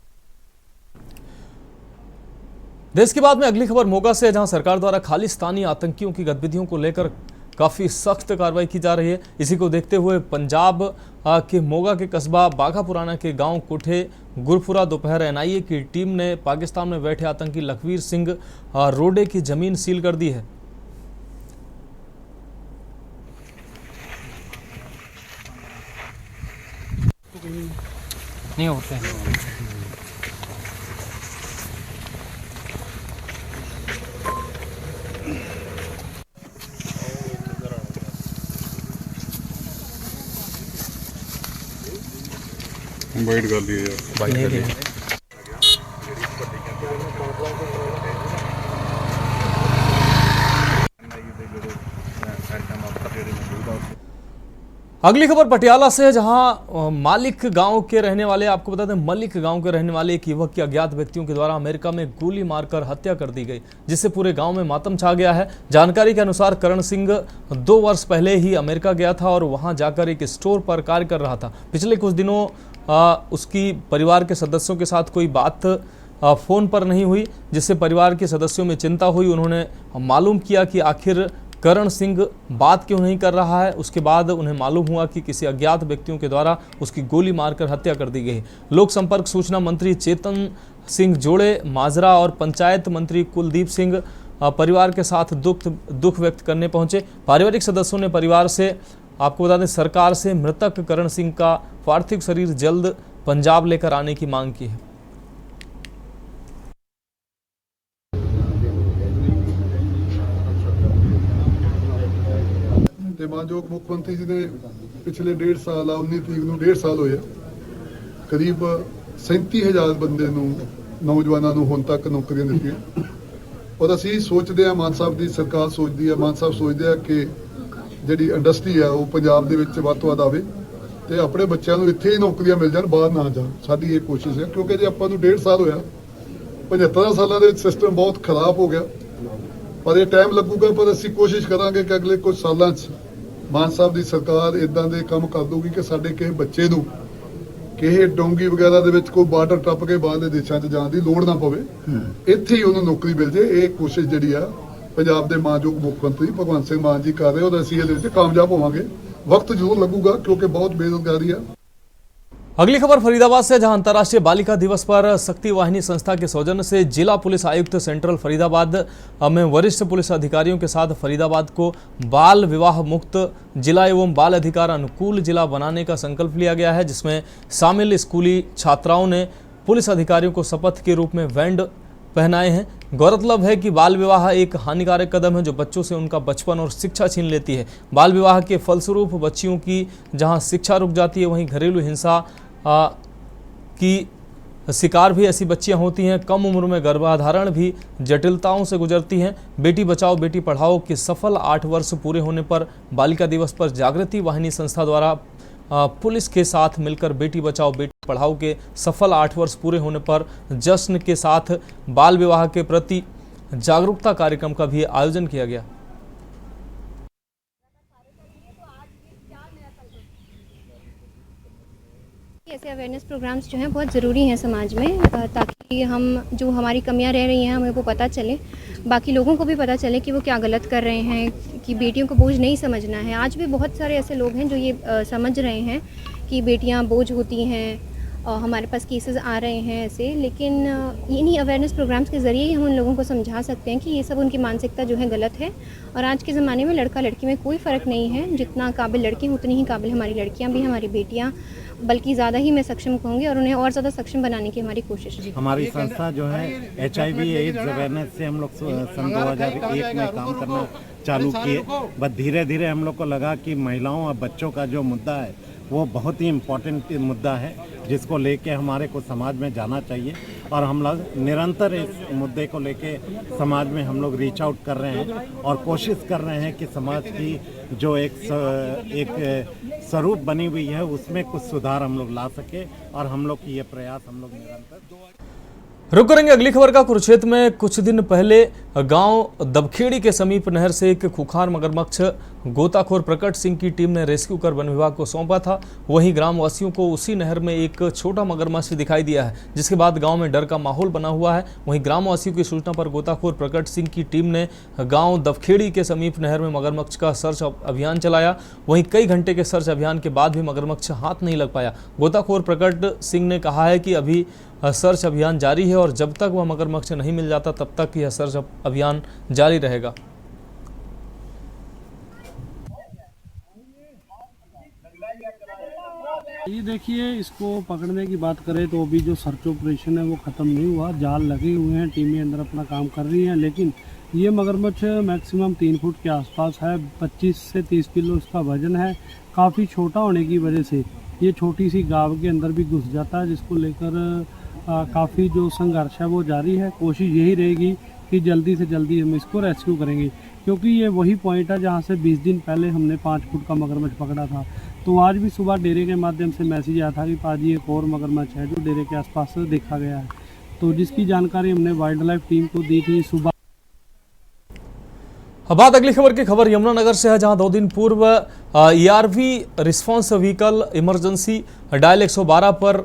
देश की बात में अगली खबर मोगा से, जहां सरकार द्वारा खालिस्तानी आतंकियों की गतिविधियों को लेकर काफ़ी सख्त कार्रवाई की जा रही है। इसी को देखते हुए पंजाब के मोगा के कस्बा बाघा पुराना के गांव कोठे गुरपुरा दोपहर NIA की टीम ने पाकिस्तान में बैठे आतंकी लखवीर सिंह रोडे की जमीन सील कर दी है। नहीं होते हैं। वाइट कर दिए यार, अगली खबर पटियाला से, जहां मालिक गांव के रहने वाले, आपको बता दें मलिक गांव के रहने वाले एक युवक की अज्ञात व्यक्तियों के द्वारा अमेरिका में गोली मारकर हत्या कर दी गई, जिससे पूरे गांव में मातम छा गया है। जानकारी के अनुसार करण सिंह 2 वर्ष पहले ही अमेरिका गया था और वहां जाकर एक स्टोर पर कार्य कर रहा था। पिछले कुछ दिनों उसकी परिवार के सदस्यों के साथ कोई बात फ़ोन पर नहीं हुई, जिससे परिवार के सदस्यों में चिंता हुई। उन्होंने मालूम किया कि आखिर करण सिंह बात क्यों नहीं कर रहा है। उसके बाद उन्हें मालूम हुआ कि किसी अज्ञात व्यक्तियों के द्वारा उसकी गोली मारकर हत्या कर दी गई। लोक संपर्क सूचना मंत्री चेतन सिंह जोड़े माजरा और पंचायत मंत्री कुलदीप सिंह परिवार के साथ दुख व्यक्त करने पहुंचे। पारिवारिक सदस्यों ने परिवार से, आपको बता दें, सरकार से मृतक करण सिंह का पार्थिव शरीर जल्द पंजाब लेकर आने की मांग की है। मानयोग मुख मंत्री जी ने पिछले 1.5 साल 19 तरीक ਨੂੰ 1.5 ਸਾਲ ਹੋਏ, करीब 37,000 ਬੰਦੇ ਨੂੰ, ਨੌਜਵਾਨਾਂ ਨੂੰ ਹੁਣ ਤੱਕ ਨੌਕਰੀਆਂ ਦਿੱਤੀਆਂ। ਔਰ ਅਸੀਂ ਸੋਚਦੇ ਆ, ਮਾਨ ਸਾਹਿਬ ਦੀ ਸਰਕਾਰ ਸੋਚਦੀ ਆ, ਮਾਨ ਸਾਹਿਬ ਸੋਚਦੇ ਆ ਕਿ ਜਿਹੜੀ ਇੰਡਸਟਰੀ ਆ ਉਹ ਪੰਜਾਬ ਦੇ ਵਿੱਚ ਵੱਧ ਤੋਂ ਵੱਧ ਆਵੇ ਤੇ ਆਪਣੇ ਬੱਚਿਆਂ ਨੂੰ ਇੱਥੇ ਹੀ ਨੌਕਰੀਆਂ ਮਿਲ ਜਾਣ, ਬਾਹਰ ਨਾ ਜਾਣ। ਸਾਡੀ ਇਹ ਕੋਸ਼ਿਸ਼ ਹੈ, ਕਿਉਂਕਿ ਜੇ ਆਪਾਂ ਨੂੰ 1.5 ਸਾਲ ਹੋਇਆ, 75 ਸਾਲਾਂ ਦੇ ਵਿੱਚ ਸਿਸਟਮ ਬਹੁਤ ਖਰਾਬ ਹੋ ਗਿਆ, ਪਰ ਇਹ ਟਾਈਮ ਲੱਗੂਗਾ। ਪਰ ਅਸੀਂ ਕੋਸ਼ਿਸ਼ ਕਰਾਂਗੇ ਕਿ ਅਗਲੇ ਕੁਝ ਸਾਲਾਂ 'ਚ ਮਾਨ ਸਾਹਿਬ ਦੀ ਸਰਕਾਰ ਇਦਾਂ ਦੇ ਕੰਮ ਕਰ ਦੂਗੀ ਕਿ ਸਾਡੇ ਕਿਸੇ ਬੱਚੇ ਨੂੰ ਕਿਸੇ ਡੋਂਗੀ ਵਗੈਰਾ ਦੇ ਵਿੱਚ ਕੋਈ ਬਾਰਡਰ ਟੱਪ ਕੇ ਬਾਹਰਲੇ ਦੇਸ਼ਾਂ 'ਚ ਜਾਣ ਦੀ ਲੋੜ ਨਾ ਪਵੇ, ਇੱਥੇ ਹੀ ਉਹਨੂੰ ਨੌਕਰੀ ਮਿਲ ਜੇ। ਇਹ ਕੋਸ਼ਿਸ਼ ਜਿਹੜੀ ਆ ਪੰਜਾਬ ਦੇ ਮਾਨਯੋਗ ਮੁੱਖ ਮੰਤਰੀ ਭਗਵੰਤ ਸਿੰਘ ਮਾਨ ਜੀ ਕਰ ਰਹੇ, ਔਰ ਅਸੀਂ ਇਹਦੇ ਵਿੱਚ ਕਾਮਯਾਬ ਹੋਵਾਂਗੇ। वक्त जरूर लगेगा क्योंकि बहुत बेरोजगारी है। अगली खबर फरीदाबाद से, जहां अंतर्राष्ट्रीय बालिका दिवस पर शक्ति वाहिनी संस्था के सौजन्य से जिला पुलिस आयुक्त सेंट्रल फरीदाबाद में वरिष्ठ पुलिस अधिकारियों के साथ फरीदाबाद को बाल विवाह मुक्त जिला एवं बाल अधिकार अनुकूल जिला बनाने का संकल्प लिया गया है, जिसमें शामिल स्कूली छात्राओं ने पुलिस अधिकारियों को शपथ के रूप में बैंड पहनाए हैं। गौरतलब है कि बाल विवाह एक हानिकारक कदम है जो बच्चों से उनका बचपन और शिक्षा छीन लेती है। बाल विवाह के फलस्वरूप बच्चियों की जहां शिक्षा रुक जाती है, वहीं घरेलू हिंसा की शिकार भी ऐसी बच्चियां होती हैं। कम उम्र में गर्भाधारण भी जटिलताओं से गुजरती हैं। बेटी बचाओ बेटी पढ़ाओ के सफल 8 वर्ष पूरे होने पर बालिका दिवस पर जागृति वाहिनी संस्था द्वारा पुलिस के साथ मिलकर बेटी बचाओ बेटी पढ़ाओ के सफल 8 वर्ष पूरे होने पर जश्न के साथ बाल विवाह के प्रति जागरूकता कार्यक्रम का भी आयोजन किया गया। ऐसे अवेयरनेस प्रोग्राम्स जो हैं बहुत ज़रूरी हैं समाज में, ताकि हम जो हमारी कमियां रह रही हैं हमें वो पता चले, बाकी लोगों को भी पता चले कि वो क्या गलत कर रहे हैं, कि बेटियों को बोझ नहीं समझना है। आज भी बहुत सारे ऐसे लोग हैं जो ये समझ रहे हैं कि बेटियां बोझ होती हैं, हमारे पास केसेस आ रहे हैं ऐसे, लेकिन इन्हीं अवेयरनेस प्रोग्राम्स के ज़रिए ही हम उन लोगों को समझा सकते हैं कि ये सब उनकी मानसिकता जो है गलत है। और आज के ज़माने में लड़का लड़की में कोई फ़र्क नहीं है, जितना काबिल लड़के हैं उतनी ही काबिल हमारी लड़कियां भी, हमारी बेटियां, बल्कि ज़्यादा ही मैं सक्षम कहूँगी, और उन्हें और ज़्यादा सक्षम बनाने की हमारी कोशिश है। हमारी संस्था जो है HIV एड्स अवेयरनेस से हम लोग सन 2001 में काम करना चालू किए, बस धीरे धीरे हम लोग को लगा कि महिलाओं और बच्चों का जो मुद्दा है वो बहुत ही इम्पोर्टेंट मुद्दा है, जिसको लेके हमारे को समाज में जाना चाहिए। और हम लोग निरंतर इस मुद्दे को लेके समाज में हम लोग रीच आउट कर रहे हैं और कोशिश कर रहे हैं कि समाज की जो एक स्वरूप बनी हुई है उसमें कुछ सुधार हम लोग ला सके, और हम लोग की ये प्रयास हम लोग निरंतर। रुक करेंगे अगली खबर का। कुरुक्षेत्र में कुछ दिन पहले गांव दबखेड़ी के समीप नहर से एक खुखार मगरमच्छ गोताखोर प्रकट सिंह की टीम ने रेस्क्यू कर वन विभाग को सौंपा था। वहीं ग्रामवासियों को उसी नहर में एक छोटा मगरमच्छ दिखाई दिया है, जिसके बाद गांव में डर का माहौल बना हुआ है। वहीं ग्रामवासियों की सूचना पर गोताखोर प्रकट सिंह की टीम ने गांव दबखेड़ी के समीप नहर में मगरमच्छ का सर्च अभियान चलाया। वहीं कई घंटे के सर्च अभियान के बाद भी मगरमच्छ हाथ नहीं लग पाया। गोताखोर प्रकट सिंह ने कहा है कि अभी सर्च अभियान जारी है और जब तक वह मगरमच्छ नहीं मिल जाता तब तक यह सर्च अभियान जारी रहेगा। ये देखिए, इसको पकड़ने की बात करें तो अभी जो सर्च ऑपरेशन है वो ख़त्म नहीं हुआ, जाल लगे हुए हैं, टीमें अंदर अपना काम कर रही हैं, लेकिन ये मगरमच्छ मैक्सिमम 3 फुट के आसपास है, 25 से 30 किलो इसका वजन है। काफ़ी छोटा होने की वजह से ये छोटी सी गाँव के अंदर भी घुस जाता है, जिसको लेकर काफ़ी जो संघर्ष है वो जारी है। कोशिश यही रहेगी कि जल्दी से जल्दी हम इसको रेस्क्यू करेंगे, क्योंकि ये वही पॉइंट है जहाँ से 20 दिन पहले हमने 5 फुट का मगरमच्छ पकड़ा था। तो आज भी सुबह डेरे के माध्यम से मैसेज आया था कि पाजी एक और मगरमच्छ है जो डेरे के आसपास देखा गया है, तो जिसकी जानकारी हमने वाइल्ड लाइफ टीम को दी थी सुबह। अब बात अगली खबर की खबर यमुनानगर से है, जहां 2 दिन पूर्व ERV response vehicle emergency dial 112 पर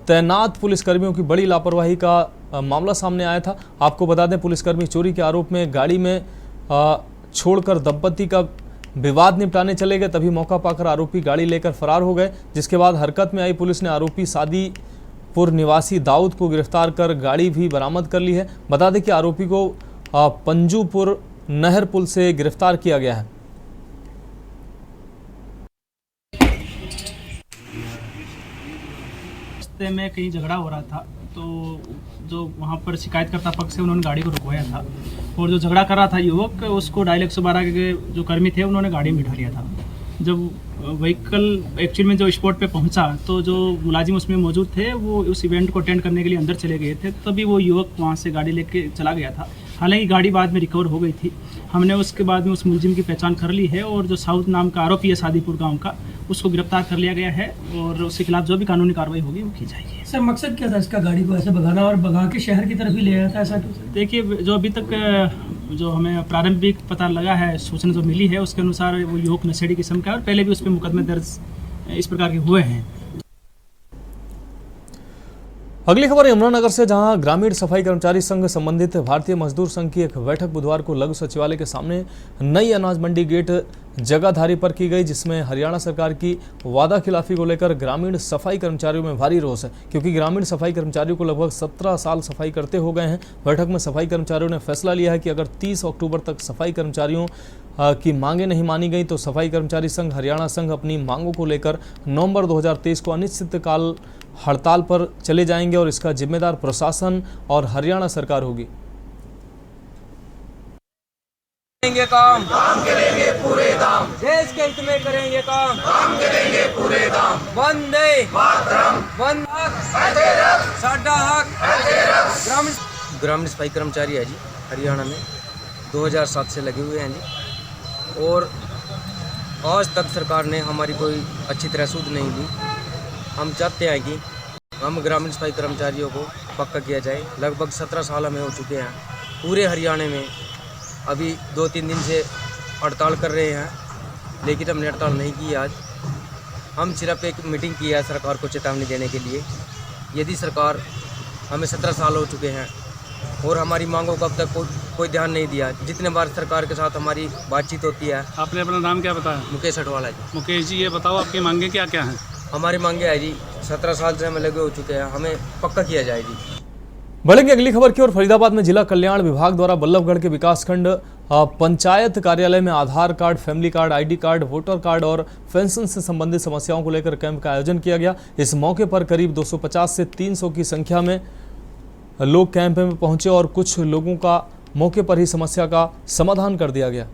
तैनात पुलिसकर्मियों की बड़ी लापरवाही का मामला सामने आया था। आपको बता दें, पुलिसकर्मी चोरी के आरोप में गाड़ी में छोड़कर दंपति का विवाद निपटाने चले गए, तभी मौका पाकर आरोपी गाड़ी लेकर फरार हो गए। जिसके बाद हरकत में आई पुलिस ने आरोपी सादीपुर निवासी दाऊद को गिरफ्तार कर गाड़ी भी बरामद कर ली है। बता दें कि आरोपी को पंजूपुर नहर पुल से गिरफ्तार किया गया है। रास्ते में कहीं झगड़ा हो रहा था, तो जो वहाँ पर शिकायतकर्ता पक्ष से उन्होंने गाड़ी को रुकवाया था, और जो झगड़ा कर रहा था युवक, उसको डायल 112 के जो कर्मी थे उन्होंने गाड़ी में बिठा लिया था। जब व्हीकल एक्चुअल में जो स्पॉट पे पहुंचा तो जो मुलाजिम उसमें मौजूद थे वो उस इवेंट को अटेंड करने के लिए अंदर चले गए थे, तभी वो युवक वहाँ से गाड़ी लेके चला गया था। हालांकि गाड़ी बाद में रिकवर हो गई थी। हमने उसके बाद में उस मुलजिम की पहचान कर ली है, और जो साउथ नाम का आरोपी है सादीपुर गांव का, उसको गिरफ्तार कर लिया गया है, और उसके खिलाफ जो भी कानूनी कार्रवाई होगी वो की जाएगी। सर, मकसद क्या था इसका गाड़ी को ऐसे भगाना और भगा के शहर की तरफ ही ले आया था, ऐसा क्यों? देखिए, जो अभी तक जो हमें प्रारंभिक पता लगा है, सूचना जो मिली है, उसके अनुसार वो युवक नशेड़ी किस्म का है और पहले भी उस पर मुकदमे दर्ज इस प्रकार के हुए हैं। अगली खबर यमुनानगर से, जहां ग्रामीण सफाई कर्मचारी संघ संबंधित भारतीय मजदूर संघ की एक बैठक बुधवार को लघु सचिवालय के सामने नई अनाज मंडी गेट जगाधारी पर की गई, जिसमें हरियाणा सरकार की वादा खिलाफी को लेकर ग्रामीण सफाई कर्मचारियों में भारी रोष है, क्योंकि ग्रामीण सफाई कर्मचारियों को लगभग 17 साल सफाई करते हो गए हैं। बैठक में सफाई कर्मचारियों ने फैसला लिया है कि अगर 30 अक्टूबर तक सफाई कर्मचारियों की मांगें नहीं मानी गई तो सफाई कर्मचारी संघ हरियाणा संघ अपनी मांगों को लेकर नवंबर 2023 को अनिश्चितकाल हड़ताल पर चले जाएंगे, और इसका जिम्मेदार प्रशासन और हरियाणा सरकार होगी। करेंगे काम करेंगे पूरे दाम, देश के हित में करेंगे काम करेंगे पूरे दाम। वंदे मातरम, साडा हक। ग्रामीण सफाई कर्मचारी है जी, हरियाणा में 2007 से लगे हुए हैं जी, और आज तक सरकार ने हमारी कोई अच्छी तरह सूद नहीं दी। हम चाहते हैं कि हम ग्रामीण सफाई कर्मचारियों को पक्का किया जाए। लगभग 17 साल हमें हो चुके हैं पूरे हरियाणा में। अभी 2-3 दिन से हड़ताल कर रहे हैं, लेकिन हमने हड़ताल नहीं की आज। हम सिर्फ एक मीटिंग की है सरकार को चेतावनी देने के लिए। यदि सरकार, हमें 17 साल हो चुके हैं और हमारी मांगों को अब तक कोई ध्यान नहीं दिया। जितने बार सरकार के साथ हमारी बातचीत होती है। आपने अपना नाम क्या बताया? मुकेश अटवाला जी। मुकेश जी, ये बताओ आपकी मांगे क्या क्या हैं? हमारी मांगे है जी, 17 साल से हमें लगे हो चुके हैं, हमें पक्का किया जाए जी। बढ़ेंगे अगली खबर की ओर। फरीदाबाद में जिला कल्याण विभाग द्वारा बल्लभगढ़ के विकासखंड पंचायत कार्यालय में Aadhaar card, family card, ID card, voter card और पेंशन से संबंधित समस्याओं को लेकर कैंप का आयोजन किया गया। इस मौके पर करीब 250 से 300 की संख्या में लोग कैंप में पहुंचे और कुछ लोगों का मौके पर ही समस्या का समाधान कर दिया गया।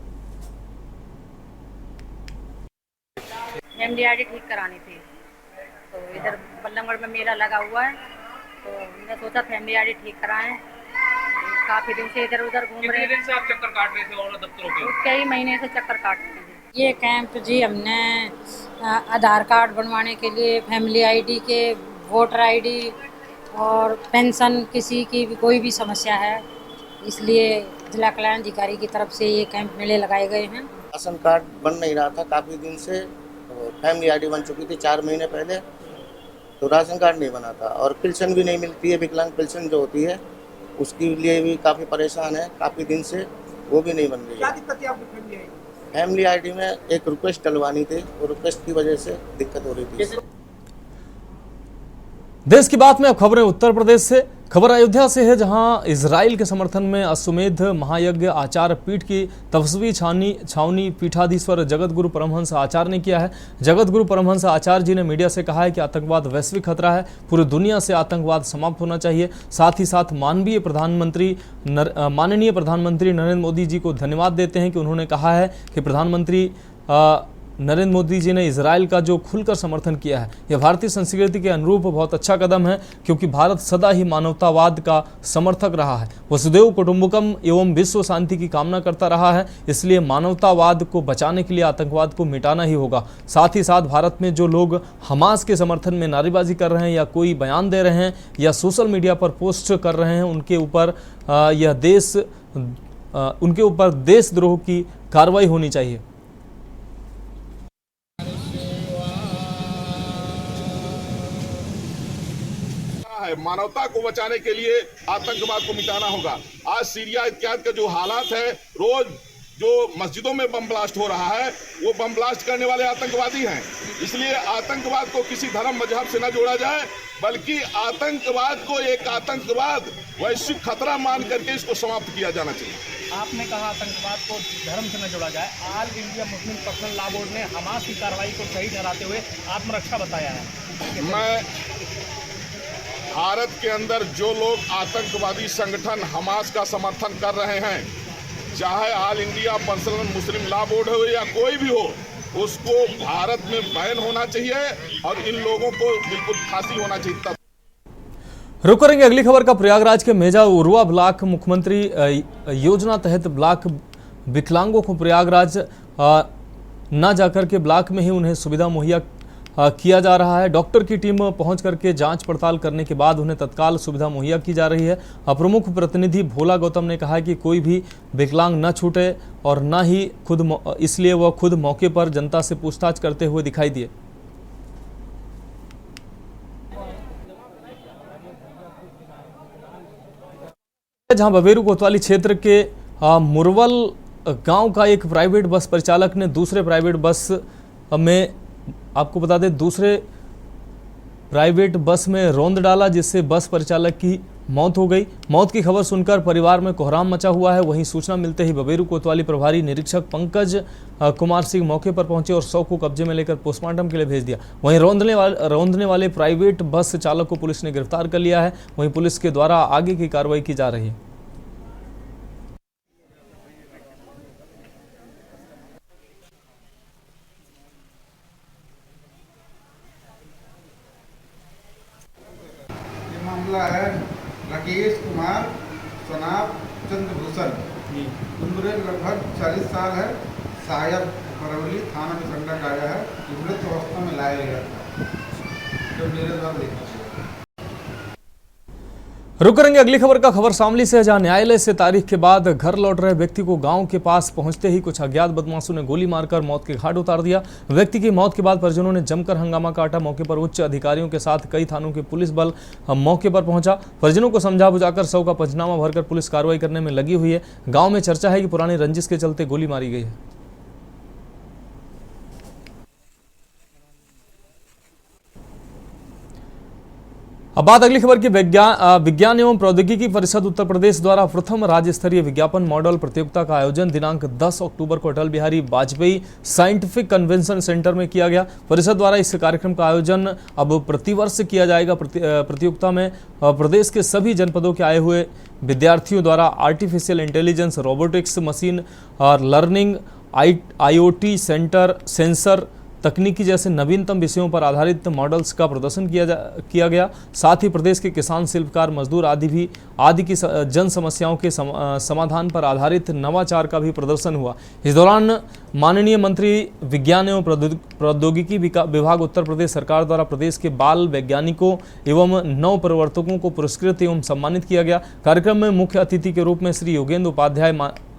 फैमिली आईडी ठीक करानी थी, तो इधर बल्लभगढ़ में मेला लगा हुआ है, तो मैंने सोचा फैमिली आईडी ठीक कराएं। काफी दिन से इधर उधर घूम रहे हैं। कितने दिन से आप चक्कर काट रहे थे और दफ्तरों के? कई महीने से चक्कर काट रहे थे। ये कैंप जी हमने आधार कार्ड बनवाने के लिए, फैमिली आईडी के, वोटर आईडी और पेंशन, किसी की भी कोई भी समस्या है, इसलिए जिला कल्याण अधिकारी की तरफ से ये कैंप मेले लगाए गए हैं। राशन कार्ड बन नहीं रहा था काफ़ी दिन से, तो फैमिली आईडी बन चुकी थी 4 महीने पहले, तो राशन कार्ड नहीं बना था। और पेंशन भी नहीं मिलती है, विकलांग पेंशन जो होती है उसके लिए भी काफ़ी परेशान है, काफ़ी दिन से वो भी नहीं बन रही है। क्या दिक्कत है आपको फैमिली आईडी? फैमिली आईडी में एक रिक्वेस्ट डलवानी थी, और रिक्वेस्ट की वजह से दिक्कत हो रही थी। देश की बात में अब खबरें उत्तर प्रदेश से। खबर अयोध्या से है, जहां इजराइल के समर्थन में अश्वमेध महायज्ञ आचार्य पीठ की तपस्वी छावनी पीठाधीश्वर जगत गुरु परमहंस आचार्य ने किया है। जगत गुरु परमहंस आचार्य जी ने मीडिया से कहा है कि आतंकवाद वैश्विक खतरा है, पूरी दुनिया से आतंकवाद समाप्त होना चाहिए। साथ ही साथ माननीय प्रधानमंत्री नरेंद्र मोदी जी को धन्यवाद देते हैं कि उन्होंने कहा है कि प्रधानमंत्री नरेंद्र मोदी जी ने इजराइल का जो खुलकर समर्थन किया है, यह भारतीय संस्कृति के अनुरूप बहुत अच्छा कदम है, क्योंकि भारत सदा ही मानवतावाद का समर्थक रहा है, वसुदेव कुटुंबकम एवं विश्व शांति की कामना करता रहा है। इसलिए मानवतावाद को बचाने के लिए आतंकवाद को मिटाना ही होगा। साथ ही साथ भारत में जो लोग हमास के समर्थन में नारेबाजी कर रहे हैं, या कोई बयान दे रहे हैं, या सोशल मीडिया पर पोस्ट कर रहे हैं, उनके ऊपर देशद्रोह की कार्रवाई होनी चाहिए। मानवता को बचाने के लिए आतंकवाद को मिटाना होगा। आज सीरिया इत्यादि का जो हालात है, रोज जो मस्जिदों में बम ब्लास्ट हो रहा है, वो बम ब्लास्ट करने वाले आतंकवादी हैं। इसलिए आतंकवाद को किसी धर्म मजहब से न जोड़ा जाए, बल्कि आतंकवाद को एक आतंकवाद वैश्विक खतरा मान करके इसको समाप्त किया जाना चाहिए। आपने कहा आतंकवाद को धर्म से न जोड़ा जाए। All India Muslim personal law board ने हमास की कार्रवाई को सही ठहराते हुए आत्मरक्षा बताया है। मैं भारत के अंदर जो लोग आतंकवादी संगठन हमास का समर्थन कर रहे हैं, चाहे ऑल इंडिया पर्सनल मुस्लिम लॉ बोर्ड हो या कोई भी हो, उसको भारत में बैन होना चाहिए और इन लोगों को बिल्कुल फांसी होना चाहिए। रुक करेंगे अगली खबर का। प्रयागराज के मेजा उरुआ ब्लॉक मुख्यमंत्री योजना तहत ब्लॉक विकलांगों को प्रयागराज न जाकर के ब्लॉक में ही उन्हें सुविधा मुहैया किया जा रहा है। डॉक्टर की टीम पहुंच करके जांच पड़ताल करने के बाद उन्हें तत्काल सुविधा मुहैया की जा रही है। प्रमुख प्रतिनिधि भोला गौतम ने कहा है कि कोई भी विकलांग न छूटे और न ही इसलिए वह खुद मौके पर जनता से पूछताछ करते हुए दिखाई दिए। जहां बबेरू कोतवाली क्षेत्र के मुरवल गांव का एक प्राइवेट बस परिचालक ने दूसरे प्राइवेट बस में, आपको बता दें, दूसरे प्राइवेट बस में रौंद डाला, जिससे बस परिचालक की मौत हो गई। मौत की खबर सुनकर परिवार में कोहराम मचा हुआ है। वहीं सूचना मिलते ही बबेरू कोतवाली प्रभारी निरीक्षक पंकज कुमार सिंह मौके पर पहुंचे और शव को कब्जे में लेकर पोस्टमार्टम के लिए भेज दिया। वहीं रौंदने वाले प्राइवेट बस चालक को पुलिस ने गिरफ्तार कर लिया है। वहीं पुलिस के द्वारा आगे की कार्रवाई की जा रही है। मामला है राकेश कुमार सनाब चंद्रभूषण, उम्र लगभग 40 साल है, सायब बरौली थाना में संडा का आया है। मृत अवस्था में लाया गया था, जो मेरे द्वारा देखा। रुक करेंगे अगली खबर का। खबर शामली से, जहां न्यायालय से तारीख के बाद घर लौट रहे व्यक्ति को गांव के पास पहुंचते ही कुछ अज्ञात बदमाशों ने गोली मारकर मौत के घाट उतार दिया। व्यक्ति की मौत के बाद परिजनों ने जमकर हंगामा काटा। मौके पर उच्च अधिकारियों के साथ कई थानों के पुलिस बल मौके पर पहुंचा। परिजनों को समझा बुझाकर शव का पंचनामा भरकर पुलिस कार्रवाई करने में लगी हुई है। गाँव में चर्चा है कि पुरानी रंजिश के चलते गोली मारी गई है। अब बात अगली खबर की। विज्ञान एवं प्रौद्योगिकी परिषद उत्तर प्रदेश द्वारा प्रथम राज्य स्तरीय विज्ञापन मॉडल प्रतियोगिता का आयोजन दिनांक 10 अक्टूबर को Atal Bihari Vajpayee scientific convention centre में किया गया। परिषद द्वारा इस कार्यक्रम का आयोजन अब प्रतिवर्ष किया जाएगा। प्रतियोगिता में प्रदेश के सभी जनपदों के आए हुए विद्यार्थियों द्वारा आर्टिफिशियल इंटेलिजेंस, रोबोटिक्स, मशीन और लर्निंग, IoT सेंसर तकनीकी जैसे नवीनतम विषयों पर आधारित मॉडल्स का प्रदर्शन किया गया। साथ ही प्रदेश के किसान, शिल्पकार, मजदूर आदि की जन समस्याओं के समाधान पर आधारित नवाचार का भी प्रदर्शन हुआ। इस दौरान माननीय मंत्री विज्ञान एवं प्रौद्योगिकी विभाग उत्तर प्रदेश सरकार द्वारा प्रदेश के बाल वैज्ञानिकों एवं नव प्रवर्तकों को पुरस्कृत एवं सम्मानित किया गया। कार्यक्रम में मुख्य अतिथि के रूप में श्री योगेंद्र उपाध्याय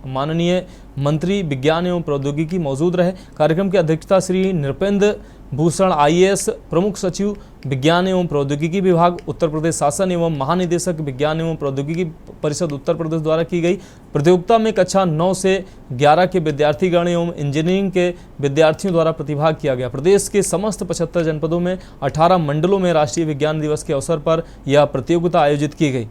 माननीय मंत्री विज्ञान एवं प्रौद्योगिकी मौजूद रहे। कार्यक्रम की अध्यक्षता श्री नृपेंद्र भूषण IAS, प्रमुख सचिव विज्ञान एवं प्रौद्योगिकी विभाग उत्तर प्रदेश शासन एवं महानिदेशक विज्ञान एवं प्रौद्योगिकी परिषद उत्तर प्रदेश द्वारा की गई। प्रतियोगिता में कक्षा 9 से 11 के विद्यार्थीगण एवं इंजीनियरिंग के विद्यार्थियों द्वारा प्रतिभाग किया गया। प्रदेश के समस्त 75 जनपदों में 18 मंडलों में राष्ट्रीय विज्ञान दिवस के अवसर पर यह प्रतियोगिता आयोजित की गई।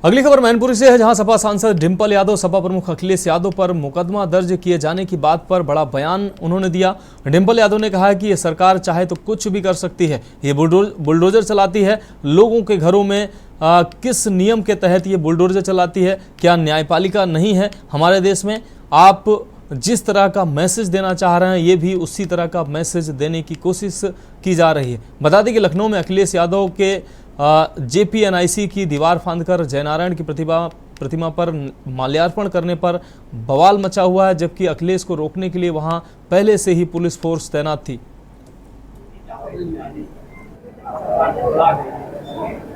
अगली खबर मैनपुरी से है, जहां सपा सांसद डिंपल यादव सपा प्रमुख अखिलेश यादव पर मुकदमा दर्ज किए जाने की बात पर बड़ा बयान उन्होंने दिया। डिंपल यादव ने कहा कि ये सरकार चाहे तो कुछ भी कर सकती है, ये बुलडोजर चलाती है। लोगों के घरों में किस नियम के तहत ये बुलडोजर चलाती है? क्या न्यायपालिका नहीं है हमारे देश में? आप जिस तरह का मैसेज देना चाह रहे हैं, ये भी उसी तरह का मैसेज देने की कोशिश की जा रही है। बता दें कि लखनऊ में अखिलेश यादव के JPNIC की दीवार फांदकर जयनारायण की प्रतिमा पर माल्यार्पण करने पर बवाल मचा हुआ है, जबकि अखिलेश को रोकने के लिए वहां पहले से ही पुलिस फोर्स तैनात थी।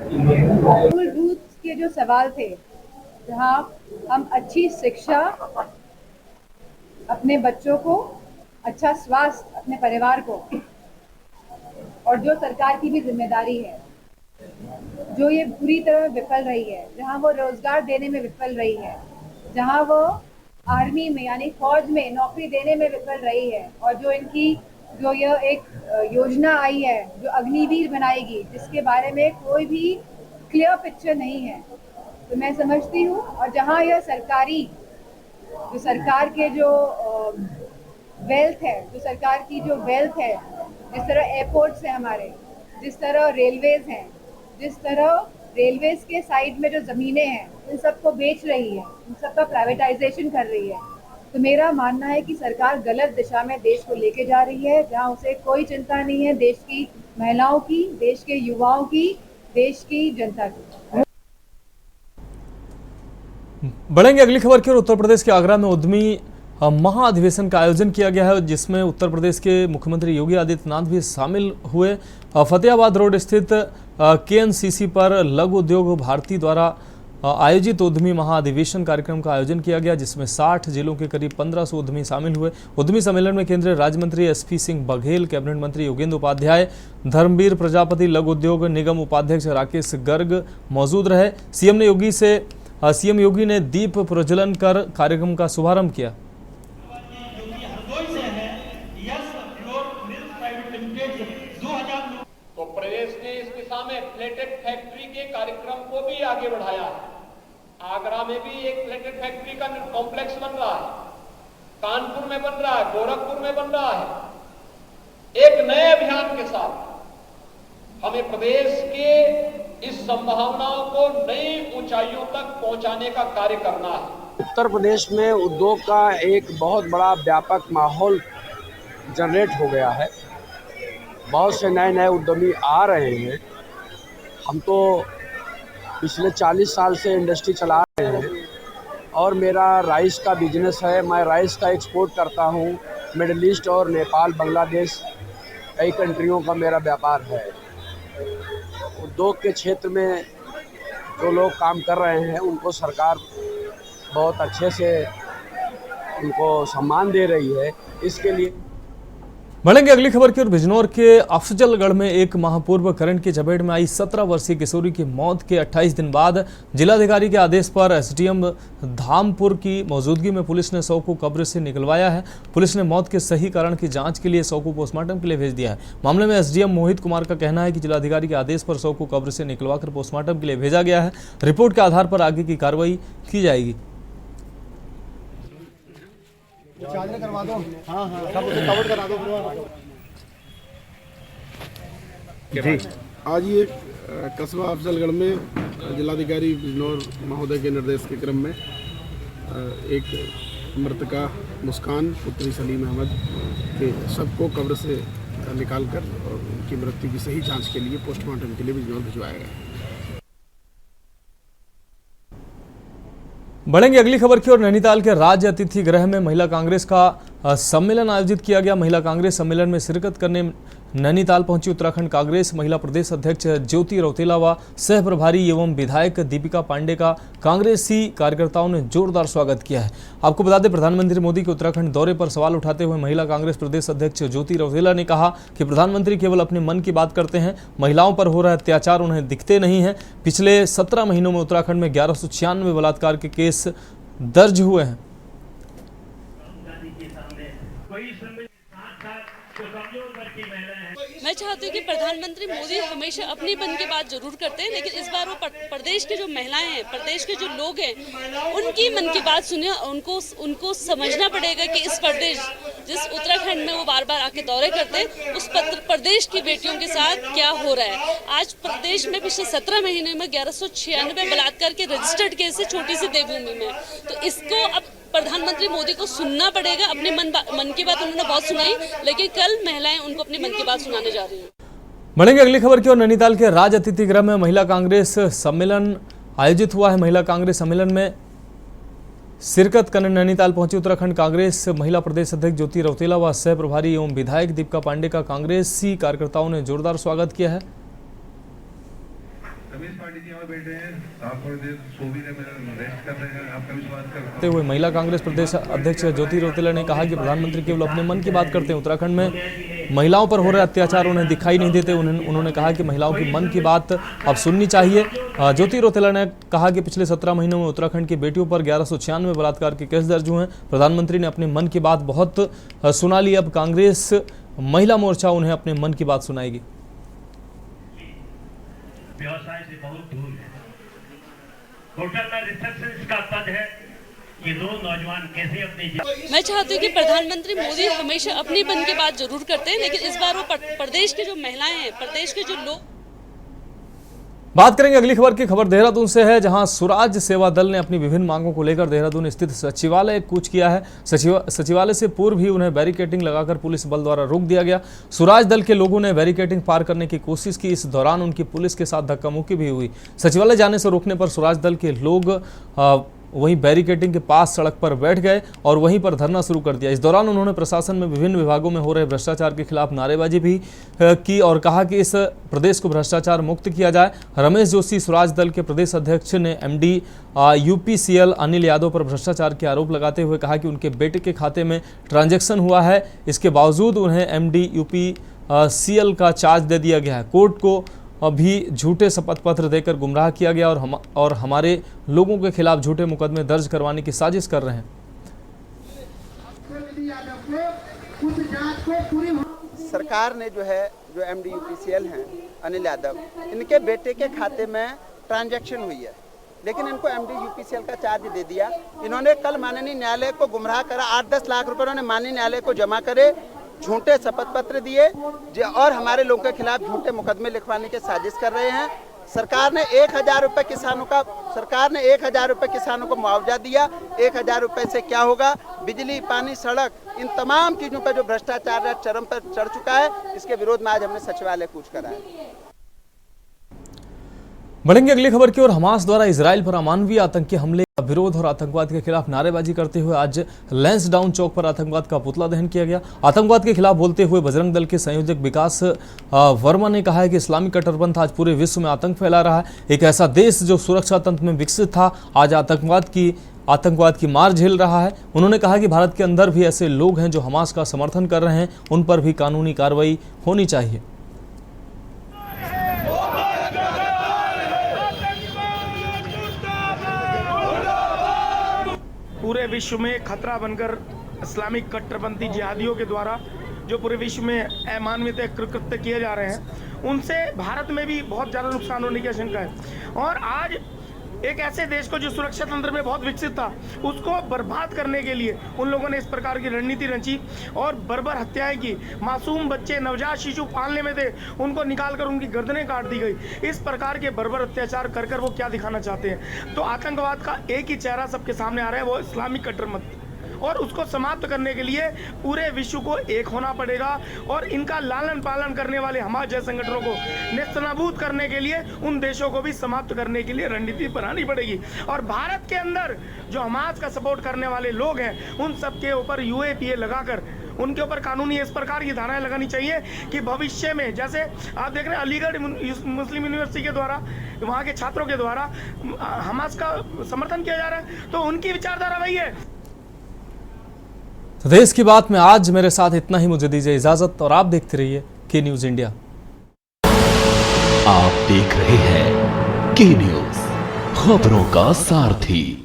मूल रूट के जो सवाल थे, जहां हम अच्छी शिक्षा अपने बच्चों को, अच्छा स्वास्थ्य अपने परिवार को, और जो सरकार की भी जिम्मेदारी है, जो ये पूरी तरह विफल रही है, जहां वो रोजगार देने में विफल रही है, जहां वो आर्मी में यानी फौज में नौकरी देने में विफल रही है, और जो यह एक योजना आई है जो अग्निवीर बनाएगी, जिसके बारे में कोई भी क्लियर पिक्चर नहीं है, तो मैं समझती हूँ। और जहां यह जो सरकार के जो वेल्थ है, जो सरकार की जो वेल्थ है, जिस तरह एयरपोर्ट्स हैं हमारे, जिस तरह रेलवेज हैं, जिस तरह रेलवेज के साइड में जो ज़मीनें हैं, इन सबको बेच रही है, इन सबका प्राइवेटाइजेशन कर रही है, तो मेरा मानना है कि सरकार गलत दिशा में देश को लेके जा रही है, जहां उसे कोई चिंता नहीं है देश की महिलाओं की, देश के युवाओं की, देश की जनता की। बढ़ेंगे अगली खबर की ओर। उत्तर प्रदेश के आगरा में उद्यमी महाअधिवेशन का आयोजन किया गया है, जिसमें उत्तर प्रदेश के मुख्यमंत्री योगी आदित्यनाथ भी शामिल हुए। फतेहाबाद रोड स्थित KNCC पर लघु उद्योग भारती द्वारा आयोजित उद्यमी महाअधिवेशन कार्यक्रम का आयोजन किया गया, जिसमें 60 जिलों के करीब 1500 उद्यमी शामिल हुए। उद्यमी सम्मेलन में केंद्रीय राज्य मंत्री SP सिंह बघेल, कैबिनेट मंत्री योगेंद्र उपाध्याय, धर्मवीर प्रजापति, लघु उद्योग निगम उपाध्यक्ष राकेश गर्ग मौजूद रहे। CM योगी ने दीप प्रज्वलन कर कार्यक्रम का शुभारंभ किया। तो प्रदेश ने इस दिशा में प्लेटेड फैक्ट्री के कार्यक्रम को भी आगे बढ़ाया है। आगरा में भी एक प्लेटेड फैक्ट्री का कॉम्प्लेक्स बन रहा है, कानपुर में बन रहा है, गोरखपुर में बन रहा है। एक नए अभियान के साथ हमें प्रदेश के इस संभावनाओं को नई ऊंचाइयों तक पहुंचाने का कार्य करना है। उत्तर प्रदेश में उद्योग का एक बहुत बड़ा व्यापक माहौल जनरेट हो गया है। बहुत से नए नए उद्यमी आ रहे हैं। हम तो पिछले 40 साल से इंडस्ट्री चला रहे हैं और मेरा राइस का बिजनेस है। मैं राइस का एक्सपोर्ट करता हूँ मिडिल ईस्ट और नेपाल, बांग्लादेश, कई कंट्रियों का मेरा व्यापार है। उद्योग के क्षेत्र में जो लोग काम कर रहे हैं उनको सरकार बहुत अच्छे से उनको सम्मान दे रही है। इसके लिए बढ़ेंगे अगली खबर की ओर। बिजनौर के अफजलगढ़ में एक माह पूर्व करंट की चपेट में आई 17 वर्षीय किशोरी की मौत के 28 दिन बाद जिलाधिकारी के आदेश पर एसडीएम धामपुर की मौजूदगी में पुलिस ने शव को कब्र से निकलवाया है। पुलिस ने मौत के सही कारण की जांच के लिए शव को पोस्टमार्टम के लिए भेज दिया है। मामले में एसडीएम मोहित कुमार का कहना है कि जिलाधिकारी के आदेश पर शव को कब्र से निकलवाकर पोस्टमार्टम के लिए भेजा गया है। रिपोर्ट के आधार पर आगे की कार्रवाई की जाएगी। चादरें करवा दो। हाँ सब उसे कवर करा दो जी। आज ये कस्बा अफजलगढ़ में जिलाधिकारी बिजनौर महोदय के निर्देश के क्रम में एक मृतका मुस्कान पुत्री सलीम अहमद के शव को कब्र से निकालकर और उनकी मृत्यु की सही जांच के लिए पोस्टमार्टम के लिए बिजनौर भिजवाया गया। बढ़ेंगे अगली खबर की ओर। नैनीताल के राज्य अतिथि गृह में महिला कांग्रेस का सम्मेलन आयोजित किया गया। महिला कांग्रेस सम्मेलन में शिरकत करने नैनीताल पहुंची उत्तराखंड कांग्रेस महिला प्रदेश अध्यक्ष ज्योति रौतेला व सह प्रभारी एवं विधायक दीपिका पांडे का कांग्रेसी कार्यकर्ताओं ने जोरदार स्वागत किया है। आपको बता दें, प्रधानमंत्री मोदी के उत्तराखंड दौरे पर सवाल उठाते हुए महिला कांग्रेस प्रदेश अध्यक्ष ज्योति रौतेला ने कहा कि प्रधानमंत्री केवल अपने मन की बात करते हैं, महिलाओं पर हो रहा अत्याचार उन्हें दिखते नहीं है। पिछले 17 महीनों में उत्तराखंड में 1196 बलात्कार के केस दर्ज हुए हैं। मैं चाहती हूँ कि प्रधानमंत्री मोदी हमेशा अपनी मन की बात जरूर करते हैं, लेकिन इस बार वो प्रदेश के जो महिलाएं हैं, प्रदेश के जो लोग हैं, उनकी मन की बात सुनिए। उनको समझना पड़ेगा कि इस प्रदेश, जिस उत्तराखंड में वो बार बार आके दौरे करते हैं, उस प्रदेश की बेटियों के साथ क्या हो रहा है। आज प्रदेश में पिछले 17 महीने में 1196 बलात्कार के रजिस्टर्ड केस है छोटी सी देवभूमि में। तो इसको अब प्रधानमंत्री मोदी को सुनना पड़ेगा। अपने मन की बात उन्होंने बहुत सुनाई, लेकिन कल महिलाएं उनको अपनी मन की बात सुनाने जा रही हैं। बढ़ेंगे अगली खबर की ओर। नैनीताल के राज्य अतिथि गृह में महिला कांग्रेस सम्मेलन आयोजित हुआ है। महिला कांग्रेस सम्मेलन में शिरकत करने नैनीताल पहुंची उत्तराखंड कांग्रेस महिला प्रदेश अध्यक्ष ज्योति रौतेला व सह प्रभारी एवं विधायक दीपिका पांडे का कांग्रेसी कार्यकर्ताओं ने जोरदार स्वागत किया है। हुए महिला कांग्रेस प्रदेश अध्यक्ष ज्योति रौतेला ने कहा कि प्रधानमंत्री केवल अपने मन की बात करते हैं, उत्तराखंड में महिलाओं पर हो रहे अत्याचार उन्हें दिखाई नहीं देते। उन्होंने कहा कि महिलाओं की मन की बात अब सुननी चाहिए। ज्योति रौतेला ने कहा कि पिछले 17 महीनों में उत्तराखंड की बेटियों पर 1196 बलात्कार के केस दर्ज हुए हैं। प्रधानमंत्री ने अपने मन की बात बहुत सुना ली। अब कांग्रेस महिला मोर्चा उन्हें अपने मन की बात सुनाएगी। व्यवसाय से बहुत दूर है। होटल में रिसेप्शनिस्ट का पद है। ये दो नौजवान कैसे अपने मैं चाहती हूँ कि प्रधानमंत्री मोदी हमेशा अपनी मन की बात जरूर करते हैं, लेकिन इस बार वो प्रदेश के जो महिलाएं हैं, प्रदेश के जो लोग। बात करेंगे अगली खबर की। खबर देहरादून से है, जहां स्वराज सेवा दल ने अपनी विभिन्न मांगों को लेकर देहरादून स्थित सचिवालय कूच किया है। सचिवालय से पूर्व ही उन्हें बैरिकेडिंग लगाकर पुलिस बल द्वारा रोक दिया गया। स्वराज दल के लोगों ने बैरिकेडिंग पार करने की कोशिश की। इस दौरान उनकी पुलिस के साथ धक्का मुक्की भी हुई। सचिवालय जाने से रोकने पर स्वराज दल के लोग वहीं बैरिकेडिंग के पास सड़क पर बैठ गए और वहीं पर धरना शुरू कर दिया। इस दौरान उन्होंने प्रशासन में विभिन्न विभागों में हो रहे भ्रष्टाचार के खिलाफ नारेबाजी भी की और कहा कि इस प्रदेश को भ्रष्टाचार मुक्त किया जाए। रमेश जोशी स्वराज दल के प्रदेश अध्यक्ष ने एमडी यूपीसीएल अनिल यादव पर भ्रष्टाचार के आरोप लगाते हुए कहा कि उनके बेटे के खाते में ट्रांजैक्शन हुआ है, इसके बावजूद उन्हें एमडी यूपीसीएल का चार्ज दे दिया गया है। कोर्ट को अभी झूठे शपथ पत्र देकर गुमराह किया गया और हमारे लोगों के खिलाफ झूठे मुकदमे दर्ज करवाने की साजिश कर रहे हैं। सरकार ने जो एमडी यूपीसीएल हैं अनिल यादव, इनके बेटे के खाते में ट्रांजैक्शन हुई है, लेकिन इनको एमडी यूपीसीएल का चार्ज दे दिया। इन्होंने कल माननीय न्यायालय को गुमराह करा। 8-10 लाख रुपए उन्होंने माननीय न्यायालय को जमा करे, झूठे शपथ पत्र दिए और हमारे लोगों के खिलाफ झूठे मुकदमे लिखवाने की साजिश कर रहे हैं। सरकार ने 1000 रुपये किसानों को मुआवजा दिया। 1000 रुपये से क्या होगा? बिजली, पानी, सड़क, इन तमाम चीजों का जो भ्रष्टाचार चरम पर चढ़ चुका है, इसके विरोध में आज हमने सचिवालय कूच करा है। बढ़ेंगे अगली खबर की ओर। हमास द्वारा इजराइल पर अमानवीय आतंकी हमले का विरोध और आतंकवाद के खिलाफ नारेबाजी करते हुए आज लैंसडाउन चौक पर आतंकवाद का पुतला दहन किया गया। आतंकवाद के खिलाफ बोलते हुए बजरंग दल के संयोजक विकास वर्मा ने कहा है कि इस्लामिक कट्टरपंथ आज पूरे विश्व में आतंक फैला रहा है। एक ऐसा देश जो सुरक्षा तंत्र में विकसित था आज आतंकवाद की मार झेल रहा है। उन्होंने कहा कि भारत के अंदर भी ऐसे लोग हैं जो हमास का समर्थन कर रहे हैं, उन पर भी कानूनी कार्रवाई होनी चाहिए। पूरे विश्व में खतरा बनकर इस्लामिक कट्टरपंथी जिहादियों के द्वारा जो पूरे विश्व में अमानवीय कृत्य किए जा रहे हैं, उनसे भारत में भी बहुत ज़्यादा नुकसान होने की आशंका है। और आज एक ऐसे देश को जो सुरक्षा तंत्र में बहुत विकसित था, उसको बर्बाद करने के लिए उन लोगों ने इस प्रकार की रणनीति रची और बर्बर हत्याएं की। मासूम बच्चे, नवजात शिशु पालने में थे, उनको निकालकर उनकी गर्दनें काट दी गई। इस प्रकार के बर्बर अत्याचार कर कर वो क्या दिखाना चाहते हैं? तो आतंकवाद का एक ही चेहरा सबके सामने आ रहा है, वो इस्लामिक कट्टरपंथ, और उसको समाप्त करने के लिए पूरे विश्व को एक होना पड़ेगा और इनका लालन पालन करने वाले हमारे जैसे संगठनों को नेस्तनाबूद करने के लिए उन देशों को भी समाप्त करने के लिए रणनीति बनानी पड़ेगी। और भारत के अंदर जो हमास का सपोर्ट करने वाले लोग हैं, उन सब के ऊपर UAPA लगाकर उनके ऊपर कानूनी इस प्रकार की धाराएं लगानी चाहिए कि भविष्य में, जैसे आप देख रहे हैं अलीगढ़ मुस्लिम यूनिवर्सिटी के द्वारा, वहाँ के छात्रों के द्वारा हमास का समर्थन किया जा रहा है, तो उनकी विचारधारा वही है। तो देश की बात में आज मेरे साथ इतना ही। मुझे दीजिए इजाजत और आप देखते रहिए के न्यूज इंडिया। आप देख रहे हैं के न्यूज, खबरों का सारथी।